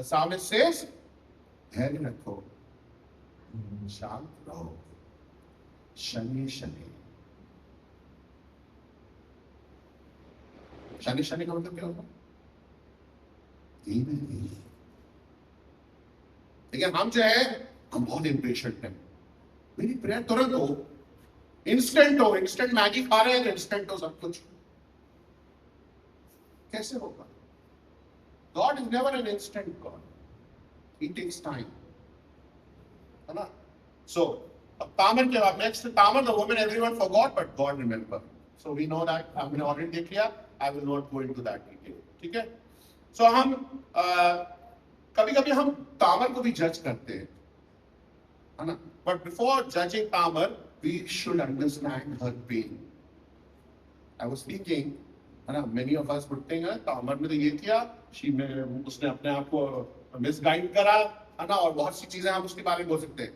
The psalmist says, धैर्य रखो, शांत रहो, शनि शनि। शनि शनि का मतलब क्या होगा? धीमे धीमे। लेकिन हम जो है, हम बहुत इम्पेशेंट हैं। मेरी प्रेयर तुरंत हो, इंस्टेंट हो, इंस्टेंट मैगी खा रहे हैं तो इंस्टेंट हो सब कुछ। कैसे होगा? God is never an instant God. He takes time. है ना? So, अब तामर के बाद next Tomar, the woman everyone forgot but God remember. So we know that हमने already देख लिया. I will not go into that detail. ठीक है? So हम कभी-कभी हम तामर को भी जज करते हैं, है ना? But before judging Tomar, we should understand her pain. I was thinking, है ना? Many of us would think, Tomar ने तो ये किया, उसने अपने आप को मिसगाइड करा, है ना? और बहुत सी चीजें हम उसके बारे में बोल सकते हैं,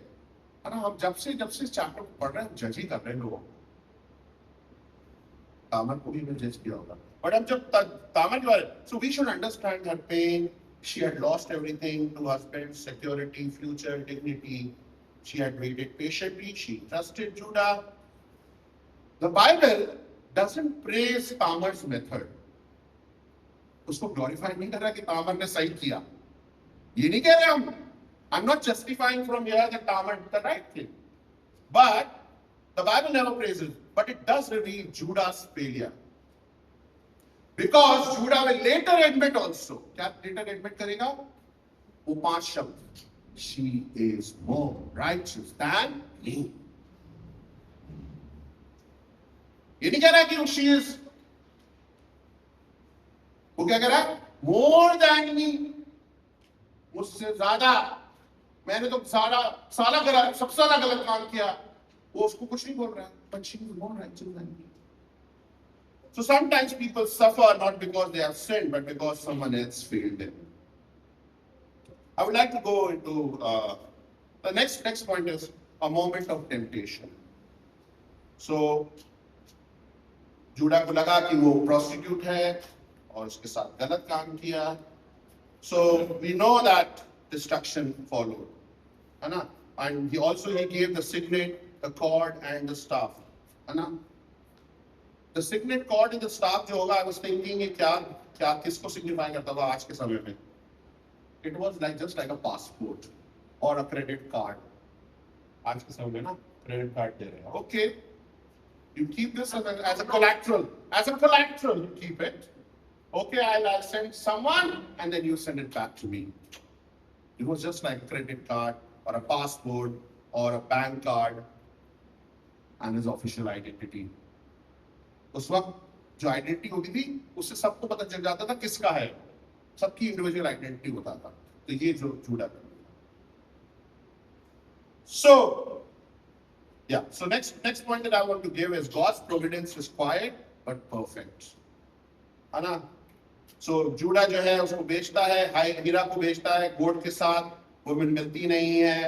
है ना? हम जब से चैप्टर पढ़ रहे हैं, जज ही कर रहे हैं लोगों को। तामर को भी मैं जज किया होगा, बट हम जब तामर के बारे, so we should understand her pain. She had lost everything to husband, security, future, dignity. She had waited patiently. She trusted Judah. The Bible doesn't praise Tamar's method. उसको glorify नहीं कर रहा कि तामर ने सही किया, ये नहीं कह रहे हम। I'm not justifying from here that Tamar did the right thing, but the Bible never praises, but it does reveal Judah's failure. Because Judah will later admit also, क्या later admit करेगा? वो 5 शब्द, she is more righteous than me. ये नहीं कह रहा कि she is, वो क्या कह रहा है? More than me, मुझसे ज्यादा, मैंने तो सबसे ज्यादा गलत काम किया, वो उसको कुछ नहीं बोल रहा है, but she is more righteous than me. So sometimes people suffer not because they have sinned, but because someone else failed them. I would like to go into the next point is a moment of temptation. So Judah को लगा कि वो prostitute है और उसके साथ गलत काम किया. So we know that destruction followed, है ना? And he gave the signet, the cord, and the staff, है ना? The signet, cord, and the staff जो होगा, I was thinking ये क्या किसको signify करता था आज के समय में? It was just like a passport or a credit card. आज के समय में ना credit card दे रहे हैं. Okay, you keep this as a collateral. As a collateral, you keep it. Okay, I'll send someone and then you send it back to me. It was just like a credit card or a passport or a bank card and his official identity. उस वक्त जो आइडेंटिटी होती थी उससे सबको पता चल जाता था किसका है, सबकी इंडिविजुअल आइडेंटिटी होता था. तो ये जो जूडा था. So next point that I want to give is God's providence is quiet but perfect, है ना? So जूडा जो है उसको बेचता है, हीरा को बेचता है गोल्ड के साथ, वुमेन मिलती नहीं है,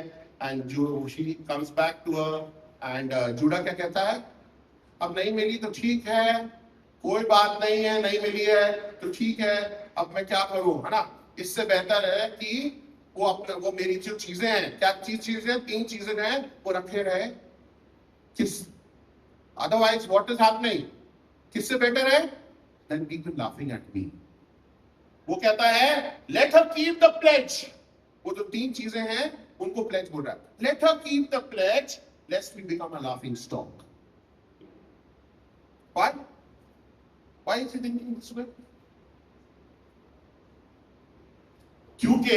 and she comes back to her, and Judah क्या कहता है? अब नहीं मिली तो ठीक है, कोई बात नहीं है, नहीं मिली है तो ठीक है, अब मैं क्या करूं, है ना? इससे बेहतर है कि वो मेरी जो चीजें हैं, क्या चीजें, 3 चीजें हैं, वो रखे रहे. Otherwise what is happening? किससे बेटर है? Then people laughing at me. वो कहता है let her keep the pledge. वो जो 3 चीजें हैं उनको pledge बोल रहा है. Let her keep the pledge lest we become a laughing stock. Why is he thinking this way? क्योंकि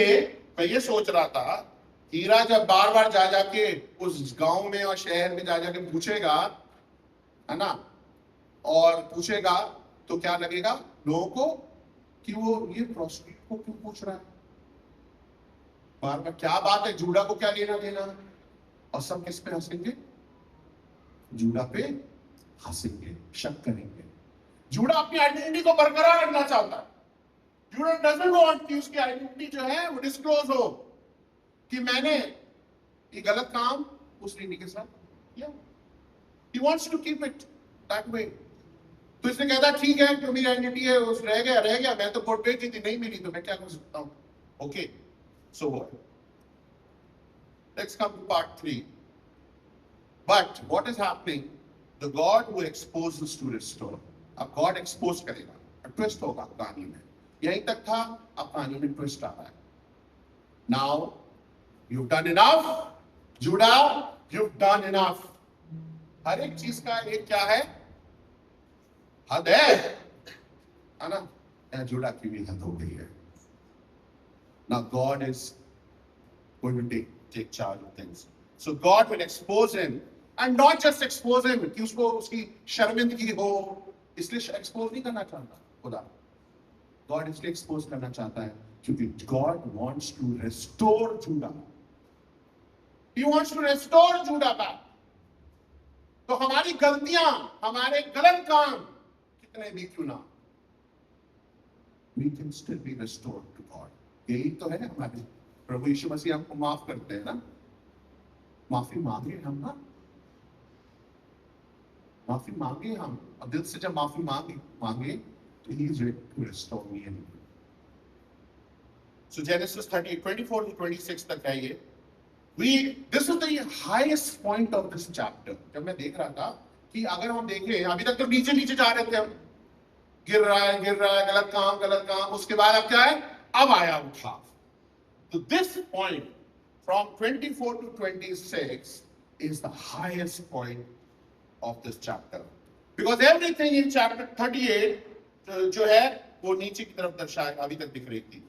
मैं ये सोच रहा था, हीरा जब बार-बार जा जाके उस गांव में और शहर में जा जाके पूछेगा, है ना? और पूछेगा तो क्या लगेगा लोगों को कि वो ये प्रोस्टिट्यूट को क्यों पूछ रहा है? बार-बार क्या बात है, जूडा को क्या लेना देना? और सब किस पे हंसेंगे? जूडा पे हंसेंगे, शक करेंगे. जूडा अपनी आइडेंटिटी को बरकरार रखना चाहता है. जूडा डजंट वांट कि उसकी आइडेंटिटी जो है वो डिस्क्लोज हो कि मैंने ये गलत काम उस लेडी के साथ किया. He wants to keep it that way. तो इसने कहता ठीक है, जो मेरी आइडेंटिटी है उस रह गया, मैं तो कोर्ट पे थी, नहीं मिली तो मैं क्या कर सकता हूँ. Okay, So what? Let's come to part 3. But what is happening? The God who exposes to restore. अब God expose करेगा, ट्विस्ट होगा कहानी में. यहीं तक था, अब कहानी में ट्विस्ट आ रहा है. Now you've done enough, Judah. You've done enough. हर एक चीज का एक क्या है? हद है ना? जुड़ा की भी हद हो गई है. Now God is going to take charge of things. So God will expose him, and not just expose him कि उसको उसकी शर्मिंदगी हो, इसलिए expose नहीं करना चाहता खुदा. God इसलिए expose करना चाहता है क्योंकि God wants to restore Judah. He wants to restore Judah back. तो हमारी गलतियां, हमारे गलत काम कितने भी क्यों ना, we can still be restored to God. यही तो है हमारे प्रभु यीशु मसीह हमको माफ करते हैं ना. माफी मांगे हम ना, माफी मांगे हम, और दिल से जब माफी मांगे तो he is ready to restore me and you. So Genesis 30:24 to 26 तक है ये. This is the highest point of this chapter. जब मैं देख रहा था कि अगर हम देखें, अभी तक तो नीचे नीचे जा रहे थे हम, गिर रहा है, गलत काम, उसके बाद अब क्या है? अब आया उठाव. So this point from 24 to 26 is the highest point of this chapter, because everything in chapter 38 जो है वो नीचे की तरफ दर्शाए अभी तक दिख रही थी.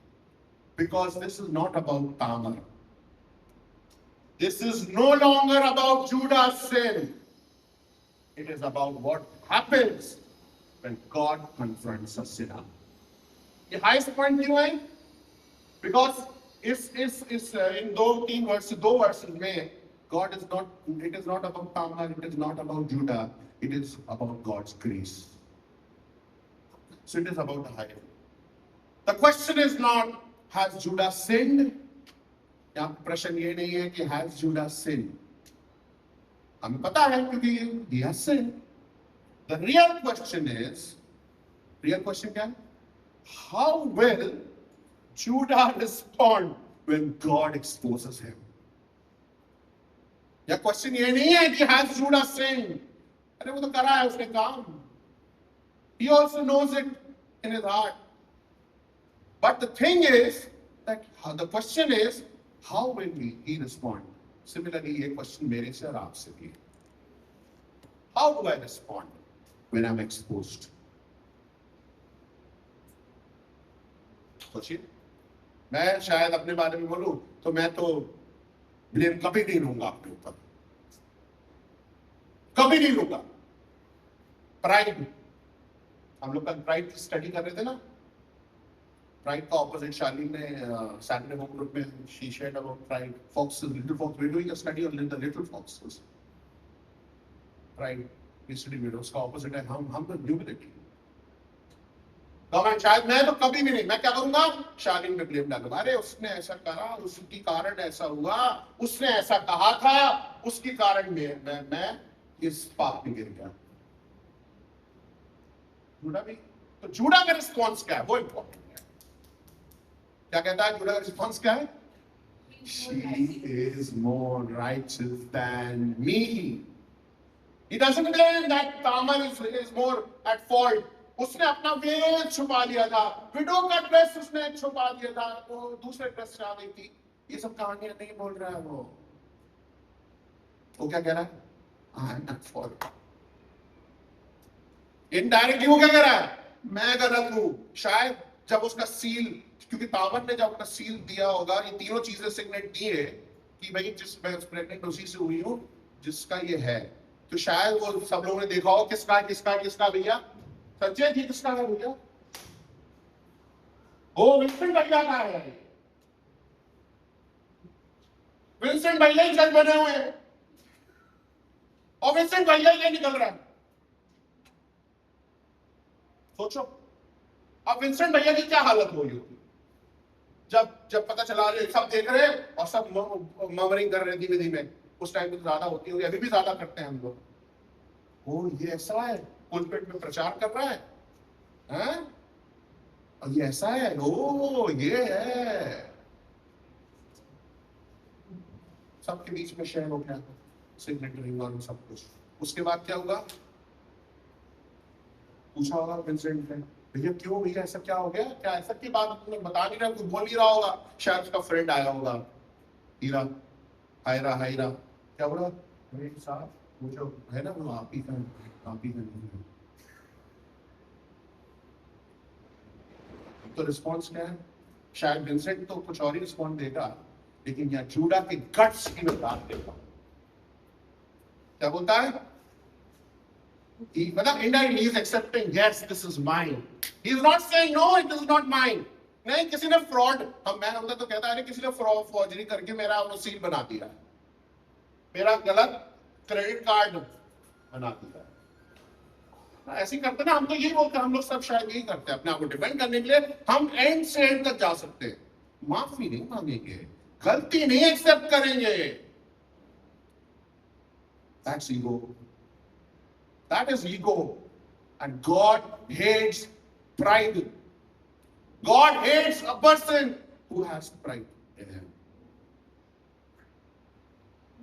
Because this is not about Tamar. This is no longer about Judah's sin. It is about what happens when God confronts a sinner. The highest point क्यों है? Because in two verses में God is not. It is not about Tamar. It is not about Judah. It is about God's grace. So it is about the higher. The question is not has Judah sinned. यहाँ प्रश्न ये नहीं है कि has Judah sinned. हमें पता है क्योंकि he has sinned. The real question क्या है? How will Judah respond when God exposes him? या क्वेश्चन ये नहीं है कि has Judah sinned. अरे वो तो करा है उसने काम. He also knows it in his heart. But the thing is that the question is, how will he respond? Similarly, ये question मेरे से और आपसे भी. How do I respond when I'm exposed? सोचिए, मैं शायद अपने बारे में बोलूं तो मैं तो ब्लेम कभी नहीं लूंगा अपने ऊपर, कभी नहीं लूंगा. प्राइड, हम लोग कल प्राइड की स्टडी कर रहे थे ना. प्राइड का ऑपोजिट शालीन ने सैटरडे होम ग्रुप में she shared about pride. Foxes, little fox, we doing a study on the little foxes. Pride की स्टडी में उसका ऑपोजिट है हम तो ह्यूमिलिटी. शायद मैं तो कभी भी नहीं, मैं क्या करूंगा? शालीन पे ब्लेम डालूंगा. अरे उसने ऐसा करा, उसके कारण ऐसा हुआ, उसने ऐसा कहा था, उसके कारण मैं इस पाप में गिर गया. जूडा भी तो जूडा का रिस्पॉन्स क्या है वो इंपॉर्टेंट है. क्या कहता है जूडा का रिस्पॉन्स क्या है? She is more righteous than me. He doesn't claim that Tamar is more at fault. उसने अपना वेल छुपा लिया था, विडो का ड्रेस उसने छुपा दिया था, वो दूसरे ड्रेस से आ गई थी. ये सब कहानियां नहीं बोल रहा है वो क्या कह रहा है? I am at fault. Indirectly वो क्या कह रहा है? मैं गलत हूं. शायद जब उसका सील, क्योंकि तामर ने जब अपना सील दिया होगा, ये तीनों चीजें सिग्नेट दी है कि भाई मैं प्रेग्नेंट उसी से हुई हूं जिसका ये है. तो शायद वो सब लोगों ने देखा हो किसका भैया सच्चे थी, किसका है भैया? वो विंसेंट भैया का है. विंसेंट भैया ही जज बने हुए हैं और विंसेंट भैया ये निकल रहा है. सोचो अब विंसेंट भैया की क्या हालत होगी जब पता चला रहे, सब देख रहे और सब ममरिंग कर रहे धीमे धीमे. उस टाइम तो ज्यादा होती होगी, अभी भी ज्यादा करते हैं हम लोग. ओ ये ऐसा है, पुलपिट में प्रचार कर रहा है, हैं? और ये ऐसा है, ओ ये है. सबके बीच में शेयर हो गया, सिगरेट रिंग और सब कुछ। उसके बाद क्या होगा, पूछा होगा विंसेंट ने, भैया क्यों भैया ऐसा क्या हो गया, क्या ऐसा की बात तुमने बता नहीं रहा, कुछ बोल नहीं रहा होगा, शायद उसका फ्रेंड आया होगा, हीरा, हायरा, क्या बोला, मेरे साथ वो जो है ना, वो आप ही का नहीं है। तो रिस्पॉन्स क्या है, शायद विंसेंट तो कुछ और ही रिस्पॉन्स देगा, लेकिन यहाँ जूडा के गट्स की मैं बात देता हूं। क्या बोलता है, मतलब indirectly he is accepting, yes this is mine, he is not saying no it is not mine। नहीं, किसी ने फ्रॉड, मैं होता तो कहता है किसी ने फॉर्जरी करके मेरा वो सील बना दिया, मेरा गलत क्रेडिट कार्ड बना दिया, ऐसे ही करते ना हम, तो यही बोलते हैं, हम लोग सब शायद यही करते हैं अपने आप को डिफेंड करने के लिए, हम एंड से एंड तक जा सकते हैं, माफी नहीं मांगेंगे, गलती नहीं एक्सेप्ट करेंगे। That's ego. That is ego. And God hates pride. God hates a person who has pride in him.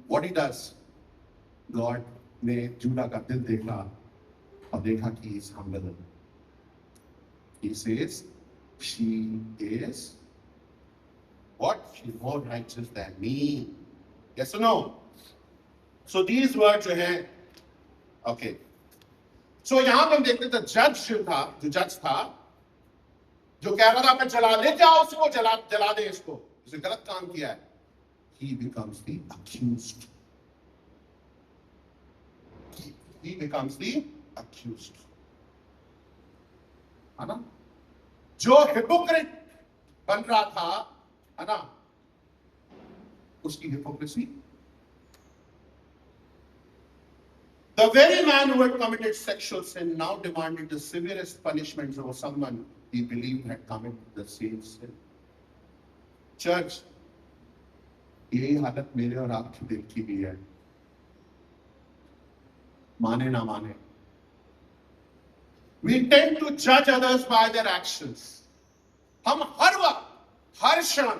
What he does? God ने जूडा का दिल देखा और देखा कि he is humble. He says, she is what? She is more righteous than me. Yes or no? So these words जो है, okay. So यहां पे हम देखते थे जो जज था, जो कह रहा था मैं जला ले जाओ उसको, जला दे इसको, उसने गलत काम किया है, he becomes the accused. He becomes the accused. है ना, जो हिपोक्रेट बन रहा था, है ना, उसकी hypocrisy, the very man who had committed sexual sin now demanded the severest punishments over someone he believed had committed the same sin. Church, यही हालत मेरे और आपकी दिल की भी है, माने ना माने। We tend to judge others by their actions. हम हर वक्त, हर क्षण,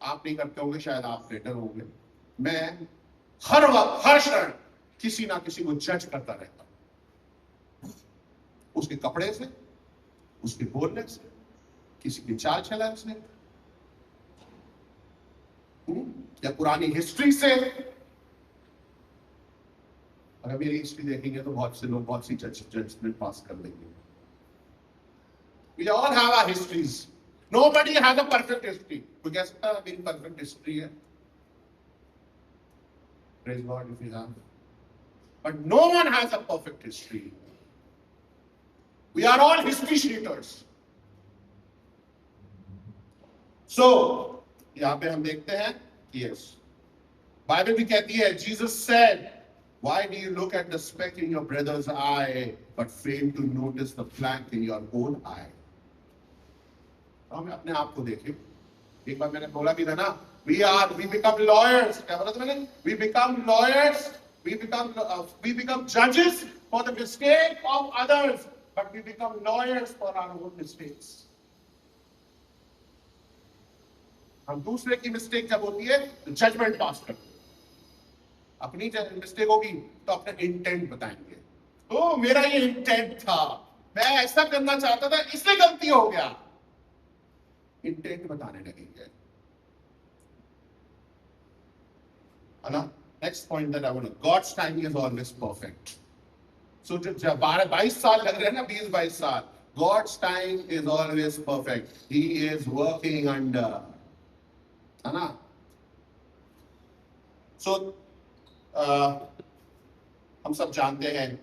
आप नहीं करते होंगे, शायद आप बेटर होंगे, मैं हर वक्त, हर क्षण किसी ना किसी को जज करता रहता हूं, उसके कपड़े से, उसके बोलने से, किसी की चाल चलन से, या पुरानी हिस्ट्री से। अगर मेरी हिस्ट्री देखेंगे तो बहुत से लोग बहुत सी जजमेंट पास कर लेंगे। We all have our histories. Nobody has a perfect history. कोई कह सकता है मेरी perfect history है? Praise God if you have. But no one has a perfect history. We are all history sheeters. So, यहां पे हम देखते हैं, yes, बाइबल भी कहती है, Jesus said, why do you look at the speck in your brother's eye but fail to notice the plank in your own eye? हम अपने आप को देखें। एक बार मैंने बोला भी था ना, we become lawyers। क्या बोला था मैंने? We become lawyers, we become judges for the mistake of others, but we become lawyers for our own mistakes। हम दूसरे की मिस्टेक जब होती है तो जजमेंट पास करते हैं, अपनी मिस्टेक होगी तो अपना इंटेंट बताएंगे, तो मेरा ये इंटेंट था, मैं ऐसा करना चाहता था, इसलिए गलती हो गया, इंटेंट बताने लगेंगे। Next point that I want, God's timing is always perfect. So जो 12-22 साल लग रहे हैं ना, 20-22 साल, God's time is always perfect, he is working under, है ना। सो हम सब जानते हैं,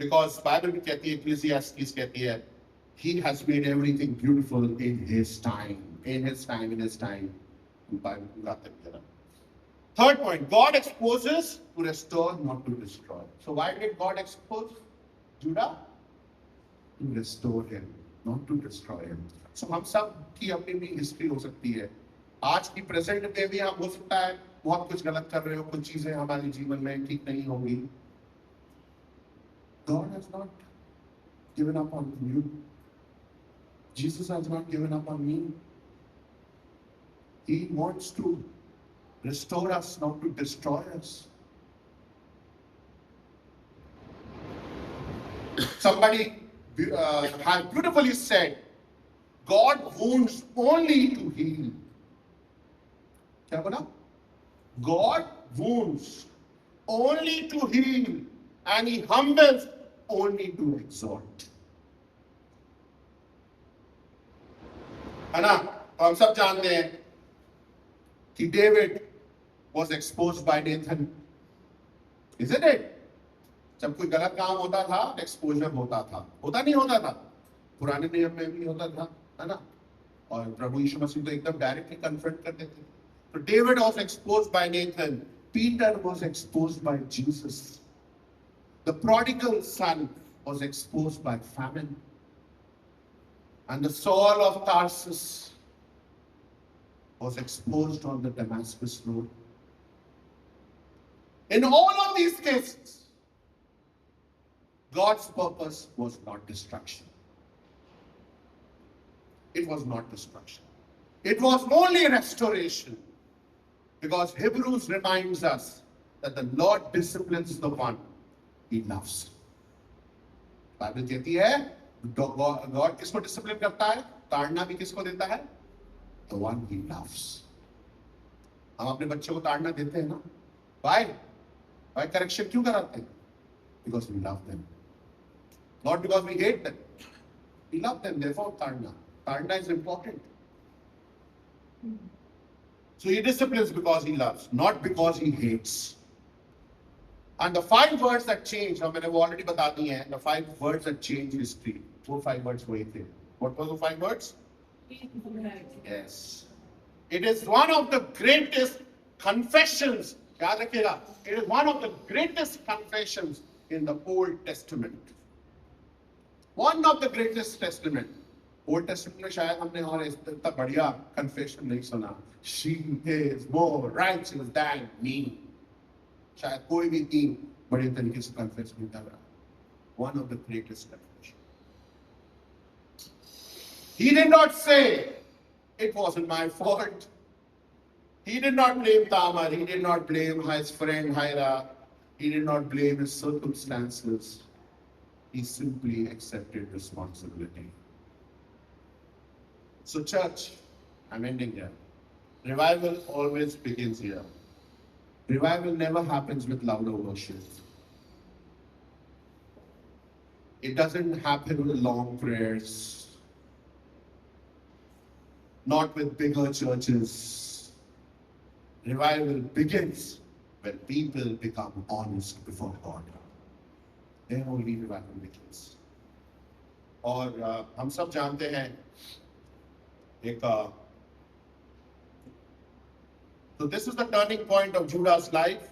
बिकॉज बाइबल भी कहती है, इक्लेसियास्टिस कहती है, he has made everything beautiful in his time, in his time. Third point, God exposes to restore, not to destroy. So why did God expose Judah? To restore him, not to destroy him. So हम सब की अपनी भी हिस्ट्री हो सकती है, आज की प्रेजेंट में भी हम हो सकता है बहुत कुछ गलत कर रहे हो, कुछ चीजें हमारे जीवन में ठीक नहीं होंगी। God has not given up on you. Jesus has not given up on me. He wants to restore us, not to destroy us. Somebody has beautifully said, God wounds only to heal. क्या बोला? God wounds only to heal, and he humbles only to exalt. है ना? हम सब जानते हैं कि David was exposed by Nathan. Isn't it? जब कोई गलत काम होता था, एक्सपोजर होता था. होता नहीं होता था? पुराने नियम में भी होता था, है ना? और प्रभु यीशु मसीह तो एकदम डायरेक्टली कन्फ्रंट कर देते थे. So David was exposed by Nathan. Peter was exposed by Jesus. The prodigal son was exposed by famine. And the Saul of Tarsus was exposed on the Damascus road. In all of these cases, God's purpose was not destruction. It was not destruction. It was only restoration. Because Hebrews reminds us that the Lord disciplines the one he loves. Bible कहती है गॉड किसको डिसिप्लिन करता है? ताड़ना भी किसको देता है? The one he loves. हम अपने बच्चों को ताड़ना देते हैं ना? Why correction क्यों कराते हैं? Because we love them. Not because we hate them. We love them, therefore ताड़ना. ताड़ना is important. So he disciplines because he loves, not because he hates. And the 5 words that change, मैंने वो already बता दी हैं, the 5 words that change history. वो 5 words वही थे. What were the 5 words? Yes. It is one of the greatest confessions. याद रखिएगा. It is one of the greatest confessions in the Old Testament. One of the greatest testament. Old testament में शायद हमने और इतना बढ़िया कन्फेशन नहीं सुना. She is more righteous than me. शायद कोई भी 3 बड़े तरीके से कन्फेस नहीं कर रहा. One of the greatest confession. He did not say, it wasn't my fault. He did not blame Tamar. He did not blame his friend Hira. He did not blame his circumstances. He simply accepted responsibility. So church, I'm ending here. Revival always begins here. Revival never happens with louder worship. It doesn't happen with long prayers. Not with bigger churches. Revival begins when people become honest before God. Then only revival begins. और हम सब जानते हैं so this is the turning point of Judah's life,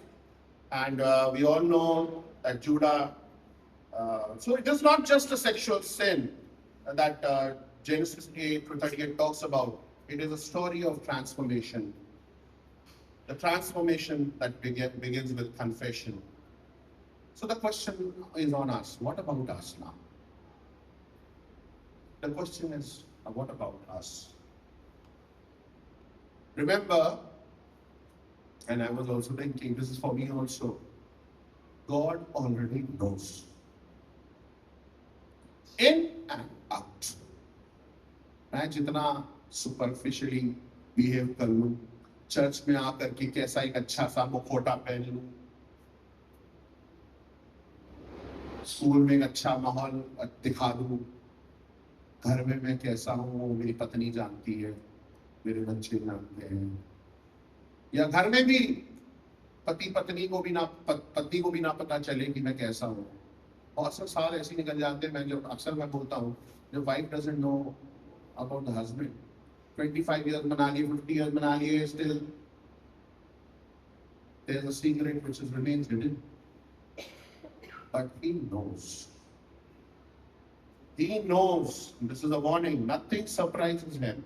and we all know that Judah, so it is not just a sexual sin that Genesis 8:38 talks about. It is a story of transformation. The transformation that begins with confession. So the question is on us. What about us now? The question is, what about us? Remember, and I was also thinking, this is for me also, God already knows. In and out. मैं जितना superficially behave कर लूं, चर्च में आकर के कैसा एक अच्छा सा मुखौटा पहन लूं, स्कूल में एक अच्छा माहौल दिखा दूं, घर में मैं कैसा हूं मेरी पत्नी जानती है, मेरे बच्चे जानते हैं, या घर में भी पत्नी को भी ना पता चले कि मैं कैसा हूं. बहुत से साल ऐसे निकल जाते हैं. मैं बोलता हूं, जो wife doesn't know about the husband, 25 years बना लिए, 50 years बना लिए, still there's a secret which remains hidden. But he knows. He knows. This is a warning. Nothing surprises him.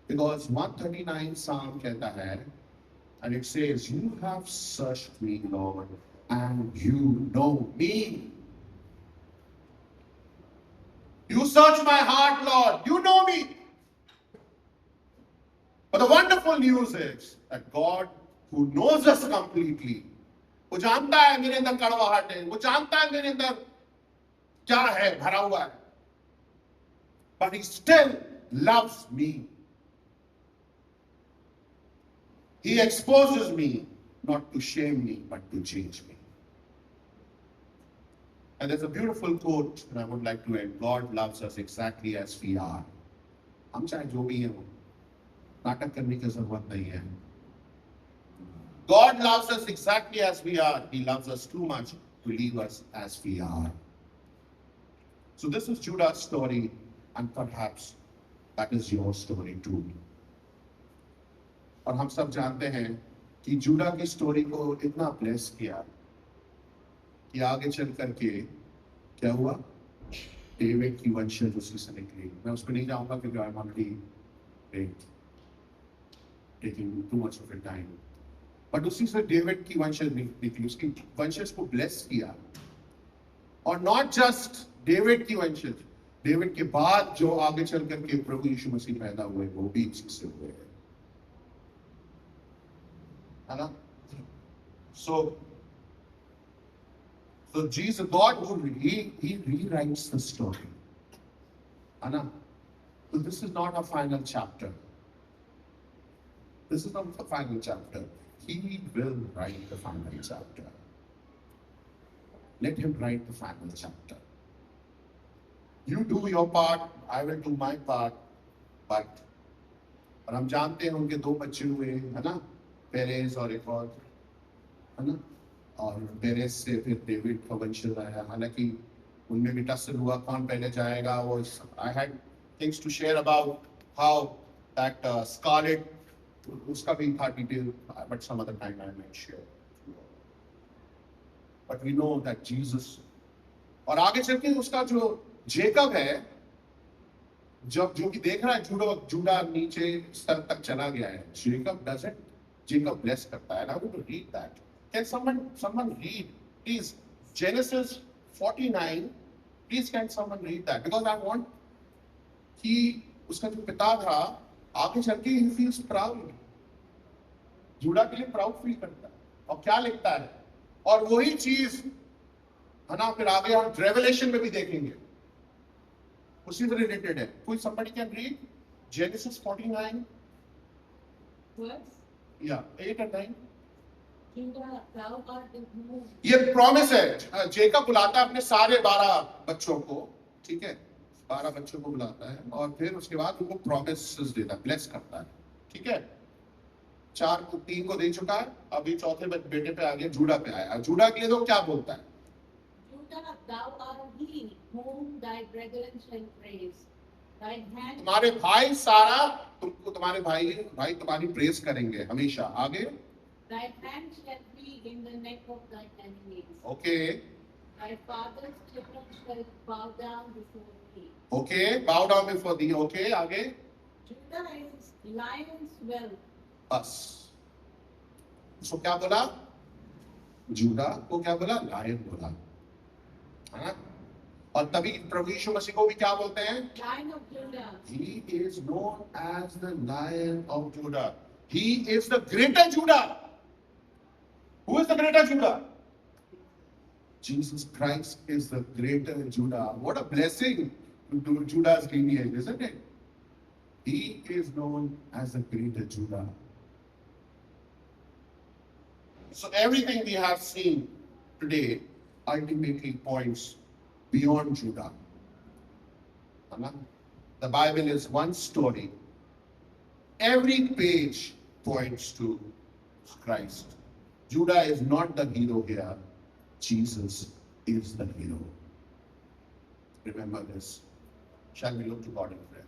Because 139 Psalm कहता है, and it says, you have searched me, Lord, and you know me. You search my heart, Lord. You know me. But the wonderful news is that God who knows us completely. वो जानता है मेरे अंदर कड़वाहट है, वो जानता है मेरे अंदर क्या है, भरा हुआ है. But he still loves me. He exposes me not to shame me, but to change me. And there's a beautiful quote that I would like to end. God loves us exactly as we are. हम चाहे जो भी हैं, नाटक करने की जरूरत नहीं है. God loves us exactly as we are. He loves us too much to leave us as we are. So this is Judah's story, and perhaps that is your story too. और हम सब जानते हैं कि जूडा की स्टोरी को इतना ब्लेस किया कि आगे चल करके क्या हुआ, डेविड की वंशज उसी से निकली. मैं उस पर नहीं जाऊंगा क्योंकि I am already taking too much of your time. But उसी से डेविड की वंशज निकली, उसकी वंशज को ब्लेस किया. और नॉट जस्ट डेविड की वंशज, डेविड के बाद जो आगे चल करके प्रभु यीशु मसीह पैदा हुए वो भी इसी से हुए हैं. है ना? So Jesus, God, he rewrites the story. है ना? So this is not a final chapter. This is not the final chapter. He will write the final chapter. Let him write the final chapter. You do your part, I will do my part. But और हम जानते हैं उनके दो बच्चे हुए, है ना? पेरेस और एक और, है ना? और पेरेस से फिर डेविड का वंशज आया. हालांकि उनमें भी टसल हुआ कौन पहले जाएगा. वो I had things to share about how that scarlet, उसका भी था detail, but some other time I might share. But we know that Jesus, और आगे चल के उसका जो जेकब है, जब जो कि देख रहा है जूडा नीचे स्तर तक चला गया है, जेकब ब्लेस करता है. I want to read that. Can someone read, please, Genesis 49? Please, can someone read that? Because I want कि उसका जो पिता था आगे चल के he feels proud. जूडा के लिए प्राउड फील करता है. और क्या लिखता है, और वही चीज है ना, फिर आगे हम रेवलेशन में भी देखेंगे, उसी से रिलेटेड है. कोई somebody can read Genesis 49? Verse? Yeah, 8 and 9. Thou art the moon. ये प्रॉमिस है. जेकब बुलाता है अपने सारे 12 बच्चों को, ठीक है, 12 बच्चों को बुलाता है और फिर उसके बाद उनको प्रॉमिसेस देता है, ब्लेस करता है. ठीक है, 3 को दे चुका है, अभी चौथे बेटे पे आ गया, जूडा पे आया. जूडा के लिए तो क्या बोलता है, Judah, thou art he whom thy brethren shall praise. Thy hand. तुम्हारे भाई सारा तुमको, तुम्हारे भाई तुम्हारी प्रेस करेंगे हमेशा. आगे, Thy hand shall be in the neck of thy enemies. Okay Thy father's children shall bow down before thee. Okay, बाउ डाउन बिफोर दी. ओके, आगे, Judah is lion's whelp. बस. उसको क्या बोला, जूडा को क्या बोला, लायन बोला, है ना? और तभी प्रभु यीशु मसीह को भी क्या बोलते हैं, Lion of Judah. He is known as the Lion of Judah. He is the greater Judah. Who is the greater Judah? Jesus Christ is the greater Judah. What a blessing to Judah's lineage, isn't it? He is known as the greater Judah. So everything we have seen today ultimately points beyond Judah. The Bible is one story. Every page points to Christ. Judah is not the hero here. Jesus is the hero. Remember this. Shall we look to God in prayer?